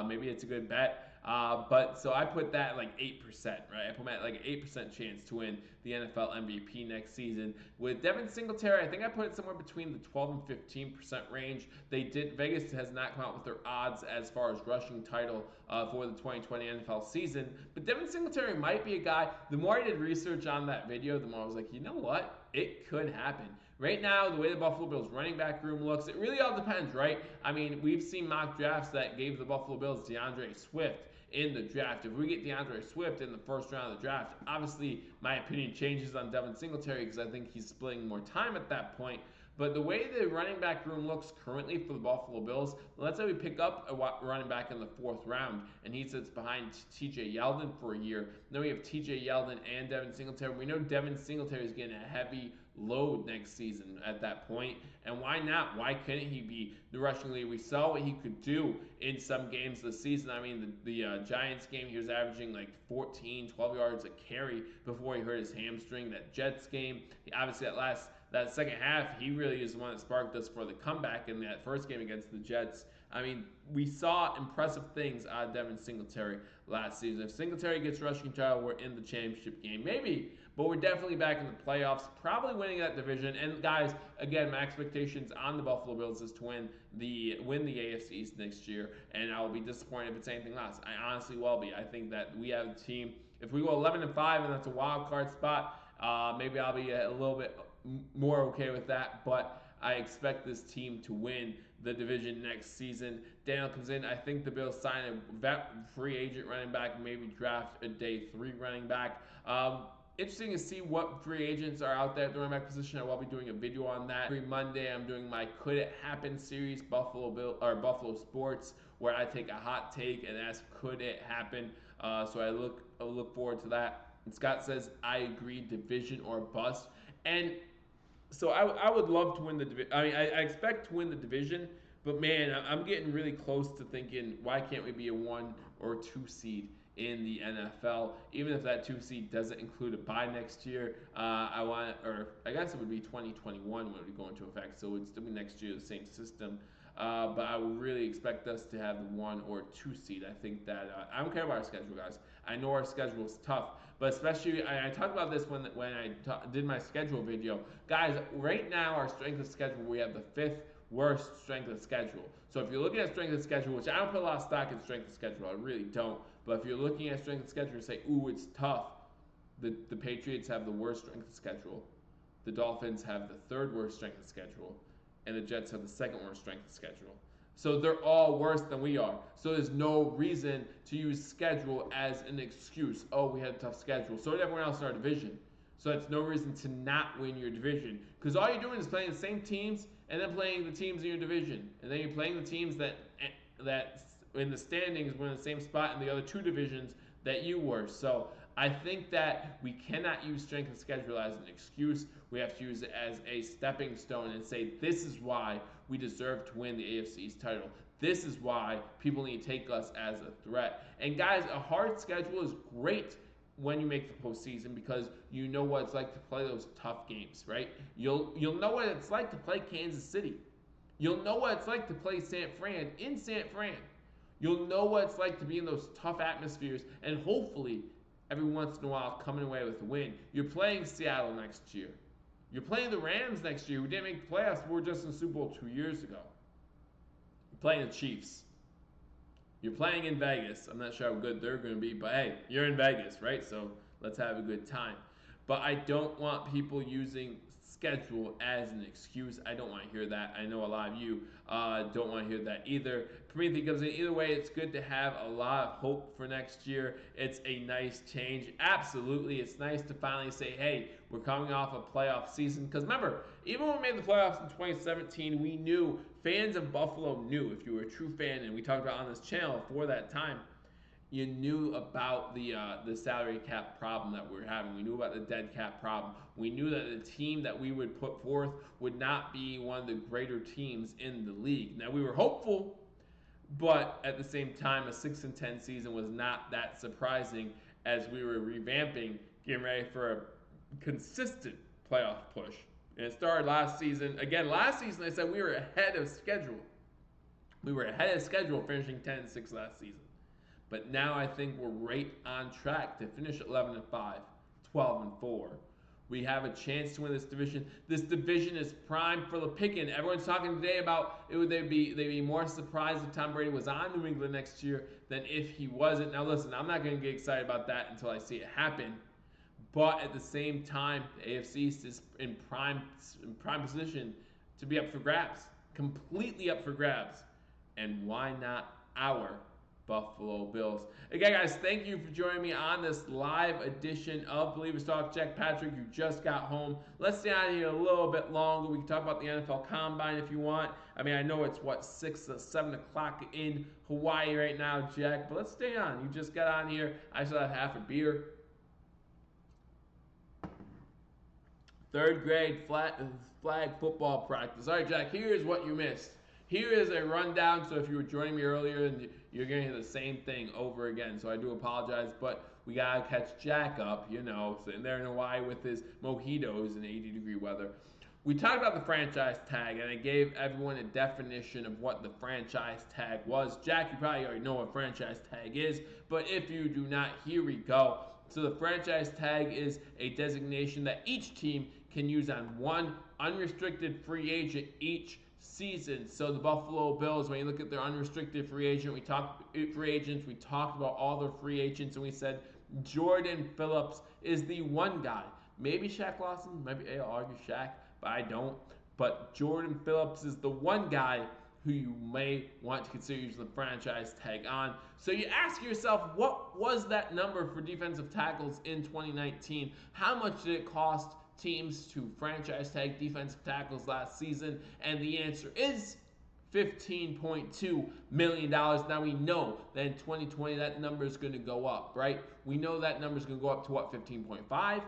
Maybe it's a good bet. But so I put that like 8%, right? I put that like 8% chance to win the NFL MVP next season. With Devin Singletary, I think I put it somewhere between the 12 and 15% range. Vegas has not come out with their odds as far as rushing title for the 2020 NFL season. But Devin Singletary might be a guy. The more I did research on that video, the more I was like, you know what? It could happen. Right now, the way the Buffalo Bills running back room looks, it really all depends, right? I mean, we've seen mock drafts that gave the Buffalo Bills DeAndre Swift in the draft. If we get DeAndre Swift in the first round of the draft, obviously my opinion changes on Devin Singletary because I think he's splitting more time at that point. But the way the running back room looks currently for the Buffalo Bills, let's say we pick up a running back in the fourth round and he sits behind TJ Yeldon for a year. Then we have TJ Yeldon and Devin Singletary. We know Devin Singletary is getting a heavy load next season at that point. And why not? Why couldn't he be the rushing leader? We saw what he could do in some games this season. I mean, the Giants game, he was averaging like 14, 12 yards a carry before he hurt his hamstring. That Jets game, obviously that second half, he really is the one that sparked us for the comeback in that first game against the Jets. I mean, we saw impressive things out of Devin Singletary last season. If Singletary gets rushing title, we're in the championship game. Maybe, but we're definitely back in the playoffs, probably winning that division. And guys, again, my expectations on the Buffalo Bills is to win the AFC East next year, and I will be disappointed if it's anything less. I honestly will be. I think that we have a team. If we go 11-5 and that's a wild card spot, maybe I'll be a little bit more okay with that. But I expect this team to win the division next season. Daniel comes in. I think the Bills sign a free agent running back, maybe draft a day 3 running back. Interesting to see what free agents are out there at the running back position. I will be doing a video on that. Every Monday, I'm doing my Could It Happen series, Buffalo Sports, where I take a hot take and ask, could it happen? So I look forward to that. And Scott says, I agree, division or bust. And so I would love to win the division. I mean, I expect to win the division, but man, I'm getting really close to thinking, why can't we be a 1 or 2 seed in the NFL? Even if that 2 seed doesn't include a bye next year, I guess it would be 2021 when it would go into effect. So it would still be next year, the same system. But I would really expect us to have the 1 or 2 seed. I think that I don't care about our schedule, guys. I know our schedule is tough, but especially I talked about this when I did my schedule video, guys. Right now, our strength of schedule, we have the 5th worst strength of schedule. So if you're looking at strength of schedule, which I don't put a lot of stock in strength of schedule, I really don't. But if you're looking at strength of schedule and say, ooh, it's tough, the Patriots have the worst strength of schedule. The Dolphins have the 3rd worst strength of schedule. And the Jets have the 2nd worst strength of schedule. So they're all worse than we are. So there's no reason to use schedule as an excuse. Oh, we had a tough schedule. So did everyone else in our division. So that's no reason to not win your division. Because all you're doing is playing the same teams and then playing the teams in your division. And then you're playing the teams that in the standings were in the same spot in the other two divisions that you were. So I think that we cannot use strength of schedule as an excuse. We have to use it as a stepping stone and say, this is why we deserve to win the AFC East title. This is why people need to take us as a threat. And guys, a hard schedule is great when you make the postseason because you know what it's like to play those tough games, right? You'll know what it's like to play Kansas City. You'll know what it's like to play San Fran in San Fran. You'll know what it's like to be in those tough atmospheres, and hopefully, every once in a while, coming away with a win. You're playing Seattle next year. You're playing the Rams next year, who didn't make the playoffs. We were just in the Super Bowl 2 years ago. You're playing the Chiefs. You're playing in Vegas. I'm not sure how good they're going to be, but hey, you're in Vegas, right? So let's have a good time. But I don't want people using schedule as an excuse. I don't want to hear that. I know a lot of you don't want to hear that either. Prometheus comes in. Either way, it's good to have a lot of hope for next year. It's a nice change. Absolutely. It's nice to finally say, hey, we're coming off a playoff season. Because remember, even when we made the playoffs in 2017, we knew, fans of Buffalo knew, if you were a true fan, and we talked about on this channel for that time, you knew about the salary cap problem that we were having. We knew about the dead cap problem. We knew that the team that we would put forth would not be one of the greater teams in the league. Now, we were hopeful, but at the same time, a 6-10 season was not that surprising as we were revamping, getting ready for a consistent playoff push. And it started last season. Again, last season I said we were ahead of schedule. We were ahead of schedule, finishing 10-6 last season. But now I think we're right on track to finish 11-5, 12-4. We have a chance to win this division. This division is prime for the picking. Everyone's talking today about they'd be more surprised if Tom Brady was on New England next year than if he wasn't. Now listen, I'm not going to get excited about that until I see it happen. But at the same time, the AFC East is in prime position to be up for grabs, completely up for grabs. And why not our Buffalo Bills? Again, guys, thank you for joining me on this live edition of Billievers Talk. Jack Patrick, you just got home. Let's stay on here a little bit longer. We can talk about the NFL Combine if you want. I mean, I know it's, 6 or 7 o'clock in Hawaii right now, Jack, but let's stay on. You just got on here. I still have half a beer. Third grade flag football practice. All right, Jack, here's what you missed. Here is a rundown, so if you were joining me earlier, you're going to hear the same thing over again, so I do apologize, but we got to catch Jack up, sitting there in Hawaii with his mojitos in 80-degree weather. We talked about the franchise tag, and I gave everyone a definition of what the franchise tag was. Jack, you probably already know what franchise tag is, but if you do not, here we go. So the franchise tag is a designation that each team can use on one unrestricted free agent each season. So the Buffalo Bills, when you look at their unrestricted free agents, we talked about all their free agents, and we said Jordan Phillips is the one guy. Maybe Shaq Lawson, maybe I'll argue Shaq, but I don't. But Jordan Phillips is the one guy who you may want to consider using the franchise tag on. So you ask yourself, what was that number for defensive tackles in 2019? How much did it cost teams to franchise tag defensive tackles last season? And the answer is $15.2 million. Now we know that in 2020 that number is going to go up, right? We know that number is going to go up to what, 15.5,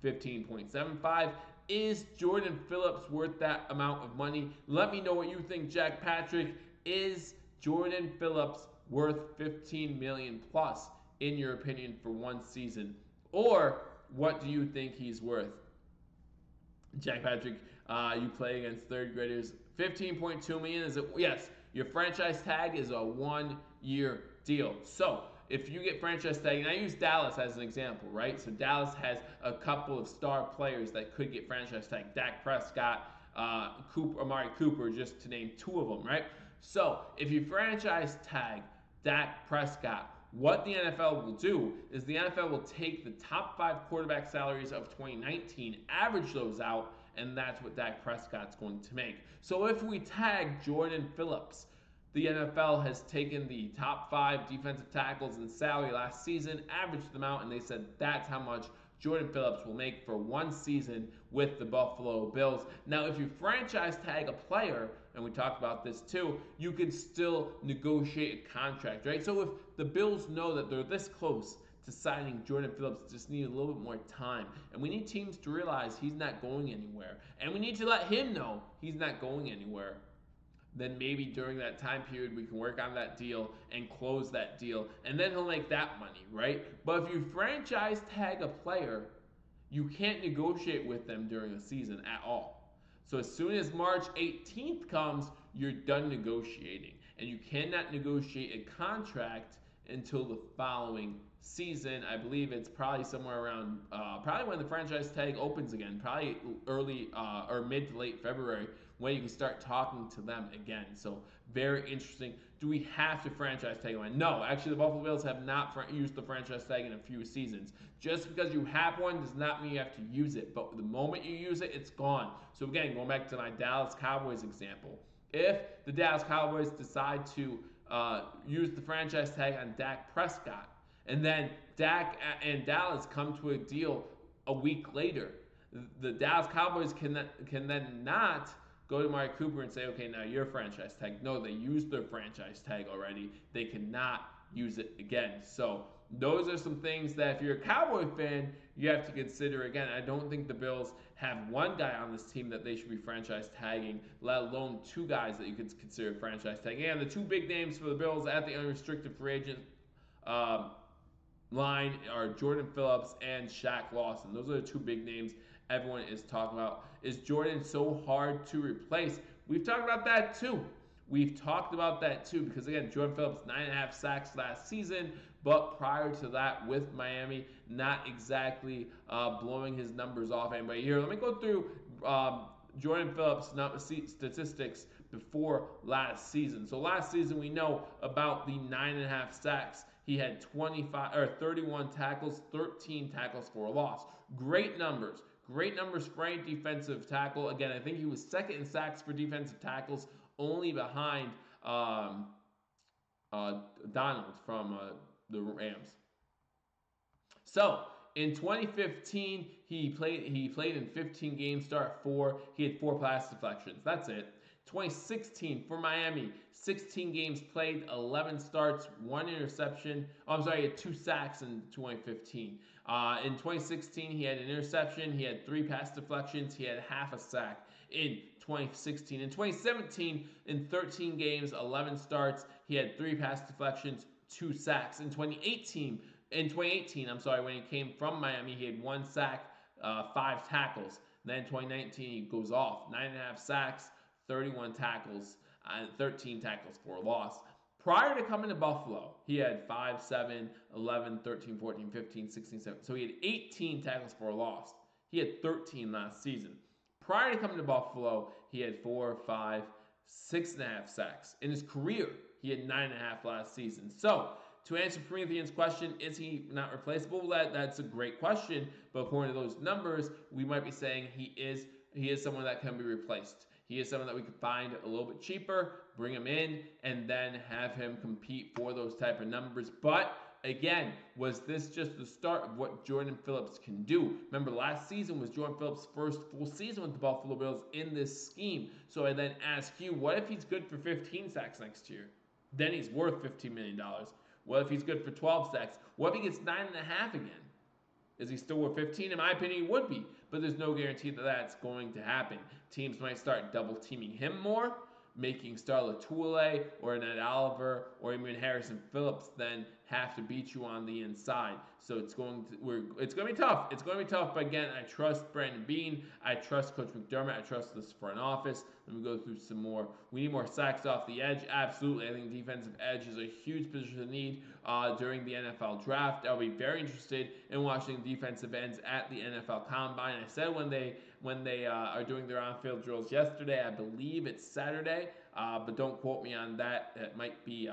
15.75. Is Jordan Phillips worth that amount of money? Let me know what you think, Jack Patrick. Is Jordan Phillips worth $15 million plus, in your opinion, for one season? Or what do you think he's worth? Jack Patrick, you play against third graders. $15.2 million is it? Yes, your franchise tag is a 1-year deal. So if you get franchise tag, and I use Dallas as an example, right? So Dallas has a couple of star players that could get franchise tag. Dak Prescott, Amari Cooper, just to name two of them, right? So if you franchise tag Dak Prescott, what the NFL will do is the NFL will take the top 5 quarterback salaries of 2019, average those out, and that's what Dak Prescott's going to make. So if we tag Jordan Phillips, The NFL has taken the top 5 defensive tackles in salary last season, averaged them out, and they said that's how much Jordan Phillips will make for one season with the Buffalo Bills. Now, if you franchise tag a player, and we talked about this too, you can still negotiate a contract, right? So if the Bills know that they're this close to signing Jordan Phillips, just need a little bit more time. And we need teams to realize he's not going anywhere. And we need to let him know he's not going anywhere. Then maybe during that time period we can work on that deal and close that deal, and then he'll make that money, right? But if you franchise tag a player, you can't negotiate with them during the season at all. So as soon as March 18th comes, you're done negotiating, and you cannot negotiate a contract until the following season. I believe it's probably somewhere around probably when the franchise tag opens again, probably early or mid to late February, when you can start talking to them again. So very interesting. Do we have to franchise tag one? No, actually the Buffalo Bills have not used the franchise tag in a few seasons. Just because you have one does not mean you have to use it, but the moment you use it, it's gone. So again, going back to my Dallas Cowboys example, if the Dallas Cowboys decide to use the franchise tag on Dak Prescott, and then Dak and Dallas come to a deal a week later, the Dallas Cowboys can then not go to Amari Cooper and say, okay, now you're franchise tag. No, they used their franchise tag already. They cannot use it again. So those are some things that if you're a Cowboy fan, you have to consider. Again, I don't think the Bills have one guy on this team that they should be franchise tagging, let alone two guys that you could consider franchise tagging. And the two big names for the Bills at the unrestricted free agent line are Jordan Phillips and Shaq Lawson. Those are the two big names everyone is talking about. Is Jordan so hard to replace? We've talked about that too. Because again, Jordan Phillips 9.5 sacks last season, but prior to that with Miami, not exactly blowing his numbers off anybody. Here, let me go through Jordan Phillips statistics before last season. So last season we know about the 9.5 sacks. He had 31 tackles, 13 tackles for a loss. Great numbers. Great numbers for a defensive tackle. Again, I think he was second in sacks for defensive tackles, only behind Donald from the Rams. So in 2015, he played in 15 games, started 4. He had 4 pass deflections. That's it. 2016 for Miami, 16 games played, 11 starts, 1 interception. Oh, I'm sorry, he had 2 sacks in 2015. In 2016, he had an interception. He had 3 pass deflections. He had half a sack in 2016. In 2017, in 13 games, 11 starts, he had 3 pass deflections, 2 sacks. In 2018, when he came from Miami, he had 1 sack, 5 tackles. Then in 2019, he goes off, 9.5 sacks, 31 tackles, 13 tackles for a loss. Prior to coming to Buffalo, he had 5, 7, 11, 13, 14, 15, 16, 17. So he had 18 tackles for a loss. He had 13 last season. Prior to coming to Buffalo, he had 4, 5, 6.5 sacks. In his career, he had 9.5 last season. So to answer Corinthians' question, is he not replaceable? That's a great question, but according to those numbers, we might be saying he is someone that can be replaced. He is someone that we could find a little bit cheaper, bring him in, and then have him compete for those type of numbers. But again, was this just the start of what Jordan Phillips can do? Remember, last season was Jordan Phillips' first full season with the Buffalo Bills in this scheme. So I then ask you, what if he's good for 15 sacks next year? Then he's worth $15 million. What if he's good for 12 sacks? What if he gets 9.5 again? Is he still worth 15? In my opinion, he would be, but there's no guarantee that that's going to happen. Teams might start double teaming him more, making Star Latuile or Ned Oliver or even Harrison Phillips then have to beat you on the inside. So it's going to be tough. It's going to be tough. But again, I trust Brandon Beane. I trust Coach McDermott. I trust this front office. Let me go through some more. We need more sacks off the edge. Absolutely. I think defensive edge is a huge position of need during the NFL draft. I'll be very interested in watching defensive ends at the NFL Combine. I said when they are doing their on-field drills yesterday. I believe it's Saturday, but don't quote me on that. It might be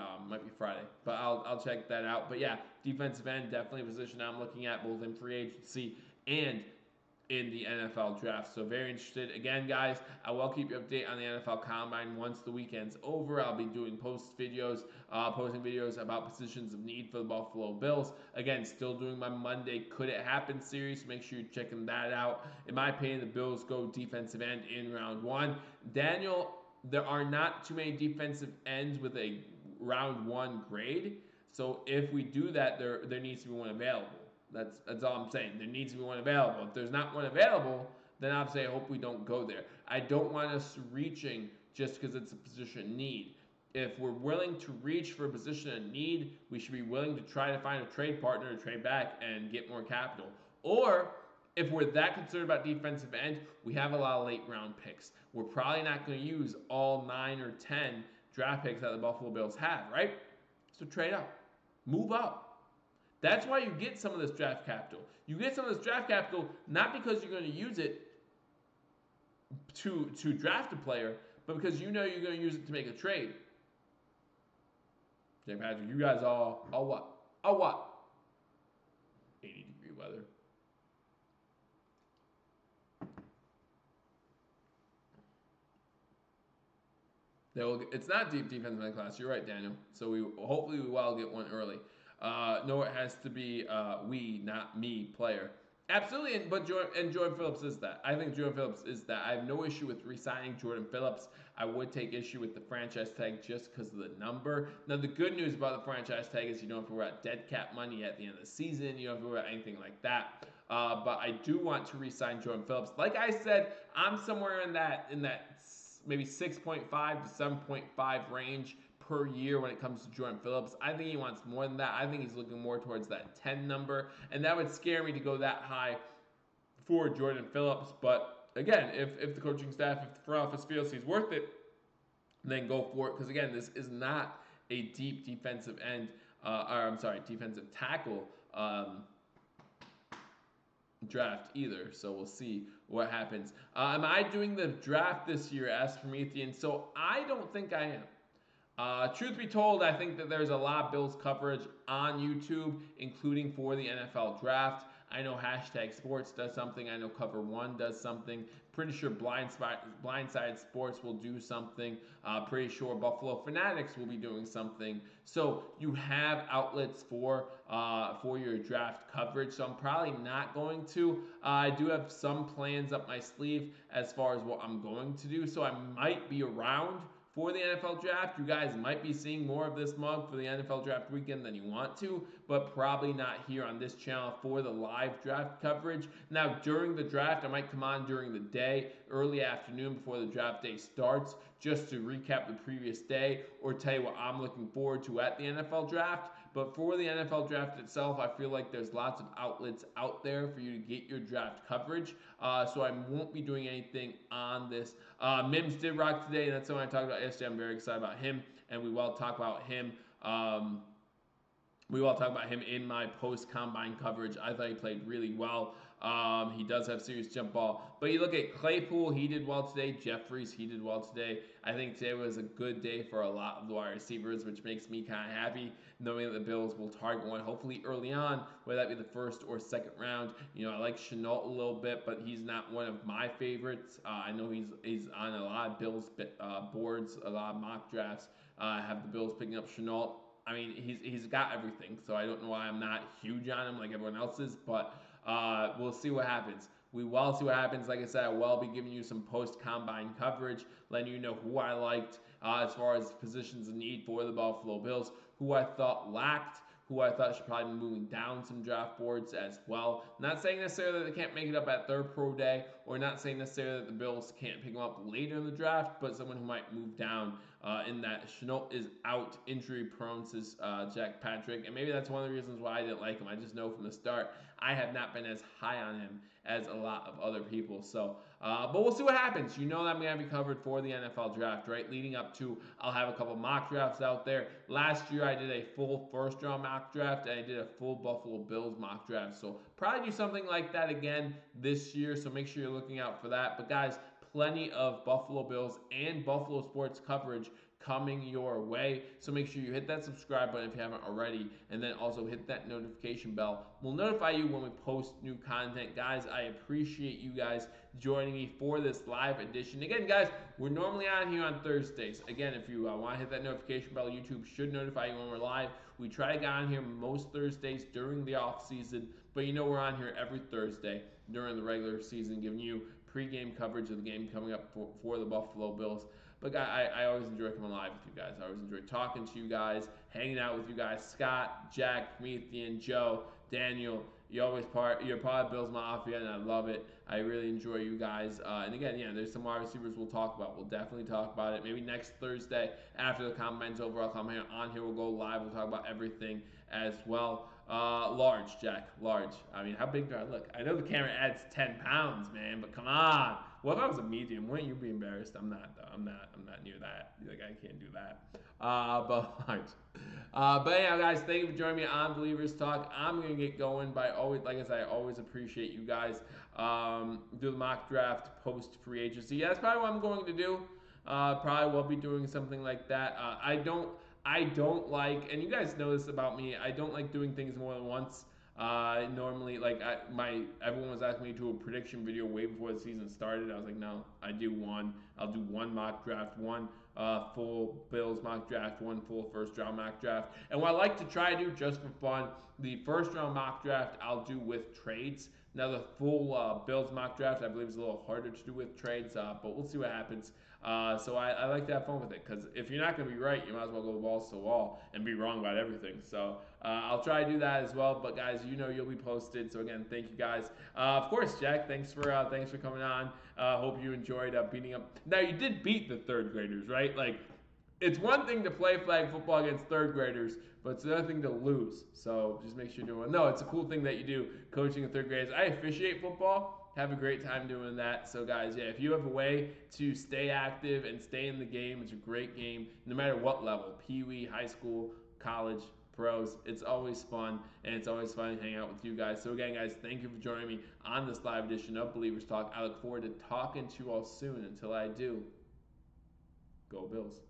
Friday, but I'll check that out. But yeah, defensive end definitely a position I'm looking at both in free agency and in the NFL draft. So very interested. Again, guys, I will keep you updated on the NFL Combine once the weekend's over. I'll be doing posting videos about positions of need for the Buffalo Bills. Again, still doing my Monday Could It Happen series. Make sure you're checking that out. In my opinion, the Bills go defensive end in round one. Daniel, there are not too many defensive ends with a round one grade. So if we do that, there needs to be one available. That's all I'm saying. There needs to be one available. If there's not one available, then obviously I hope we don't go there. I don't want us reaching just because it's a position need. If we're willing to reach for a position of need, we should be willing to try to find a trade partner to trade back and get more capital. Or if we're that concerned about defensive end, we have a lot of late round picks. We're probably not going to use all 9 or 10 draft picks that the Buffalo Bills have, right? So trade up, move up. That's why you get some of this draft capital. You get some of this draft capital not because you're going to use it to draft a player, but because you know you're going to use it to make a trade. Jay Patrick, you guys all what? All what? 80-degree weather. It's not deep defensive end class. You're right, Daniel. So hopefully we will get one early. No, it has to be we, not me, player. Absolutely, but Jordan Phillips is that. I think Jordan Phillips is that. I have no issue with re-signing Jordan Phillips. I would take issue with the franchise tag just because of the number. Now, the good news about the franchise tag is you don't have to worry about dead cap money at the end of the season. You don't have to worry about anything like that. But I do want to re-sign Jordan Phillips. Like I said, I'm somewhere in that maybe 6.5 to 7.5 range per year when it comes to Jordan Phillips. I think he wants more than that. I think he's looking more towards that 10 number, and that would scare me to go that high for Jordan Phillips. But again, if the coaching staff, if the front office feels he's worth it, then go for it. Because again, this is not a deep defensive end, defensive tackle draft either. So we'll see what happens. Am I doing the draft this year? Asked Promethean. So I don't think I am. Truth be told, I think that there's a lot of Bills coverage on YouTube, including for the NFL draft. I know Hashtag Sports does something. I know Cover One does something. Pretty sure Blindside Sports will do something. Pretty sure Buffalo Fanatics will be doing something. So you have outlets for your draft coverage. So I'm probably not going to. I do have some plans up my sleeve as far as what I'm going to do. So I might be around for the NFL draft. You guys might be seeing more of this mug for the NFL draft weekend than you want to, but probably not here on this channel for the live draft coverage. Now, during the draft, I might come on during the day, early afternoon before the draft day starts, just to recap the previous day or tell you what I'm looking forward to at the NFL draft. But for the NFL draft itself, I feel like there's lots of outlets out there for you to get your draft coverage. So I won't be doing anything on this. Mims did rock today, and that's something I talked about yesterday. I'm very excited about him, and we will talk about him. We will talk about him in my post-combine coverage. I thought he played really well. He does have serious jump ball. But you look at Claypool, he did well today. Jeffries, he did well today. I think today was a good day for a lot of the wide receivers, which makes me kind of happy, knowing that the Bills will target one hopefully early on, whether that be the first or second round. You know, I like Chenault a little bit, but he's not one of my favorites. I know he's on a lot of Bills boards, a lot of mock drafts. Have the Bills picking up Chenault. I mean, he's got everything, so I don't know why I'm not huge on him like everyone else is, but we'll see what happens. We will see what happens. Like I said, I will be giving you some post-combine coverage, letting you know who I liked as far as positions of need for the Buffalo Bills, who I thought lacked, who I thought should probably be moving down some draft boards as well. Not saying necessarily that they can't make it up at their pro day, or not saying necessarily that the Bills can't pick them up later in the draft, but someone who might move down in that. Chenault is out, injury prone, says Jack Patrick, and maybe that's one of the reasons why I didn't like him. I just know from the start I have not been as high on him as a lot of other people. So, but we'll see what happens. You know that I'm going to be covered for the NFL draft, right? Leading up to, I'll have a couple mock drafts out there. Last year, I did a full first-round mock draft, and I did a full Buffalo Bills mock draft. So, probably do something like that again this year, so make sure you're looking out for that. But, guys, plenty of Buffalo Bills and Buffalo sports coverage coming your way. So make sure you hit that subscribe button if you haven't already, and then also hit that notification bell. We'll notify you when we post new content. Guys, I appreciate you guys joining me for this live edition. Again, guys, we're normally on here on Thursdays. Again, if you want to hit that notification bell, YouTube should notify you when we're live. We try to get on here most Thursdays during the off season, but you know we're on here every Thursday during the regular season, giving you pregame coverage of the game coming up for the Buffalo Bills. But I always enjoy coming live with you guys. I always enjoy talking to you guys, hanging out with you guys. Scott, Jack, Promethean, Joe, Daniel. You're part of Bills Mafia, and I love it. I really enjoy you guys. And again, yeah, there's some wide receivers we'll talk about. We'll definitely talk about it. Maybe next Thursday after the combine's over, I'll come here on here. We'll go live. We'll talk about everything as well. Large, Jack, large. I mean, how big do I look? I know the camera adds 10 pounds, man, but come on. What if I was a medium? Wouldn't you be embarrassed? I'm not, though. I'm not near that. Like, I can't do that. But large. But anyhow, guys, thank you for joining me on Believers Talk. I'm gonna get going by always, like I said, I always appreciate you guys. Do the mock draft post free agency. Yeah, that's probably what I'm going to do. Probably will be doing something like that. I don't like, and you guys know this about me. I don't like doing things more than once. Normally, like everyone was asking me to do a prediction video way before the season started. I was like, no, I do one. I'll do one mock draft, one full Bills mock draft, one full first round mock draft. And what I like to try to do just for fun, the first round mock draft I'll do with trades. Now the full Bills mock draft I believe is a little harder to do with trades, but we'll see what happens. So I like to have fun with it because if you're not going to be right, you might as well go balls to the wall and be wrong about everything. So I'll try to do that as well. But guys, you know you'll be posted. So again, thank you guys. Of course, Jack, thanks for coming on. Hope you enjoyed beating up. Now you did beat the third graders, right? Like it's one thing to play flag football against third graders, but it's another thing to lose. So just make sure you're doing well. No, it's a cool thing that you do, coaching the third graders. I officiate football. Have a great time doing that. So guys, yeah, if you have a way to stay active and stay in the game, it's a great game, no matter what level, pee-wee, high school, college, pros. It's always fun, and it's always fun to hang out with you guys. So again, guys, thank you for joining me on this live edition of Believers Talk. I look forward to talking to you all soon. Until I do, go Bills.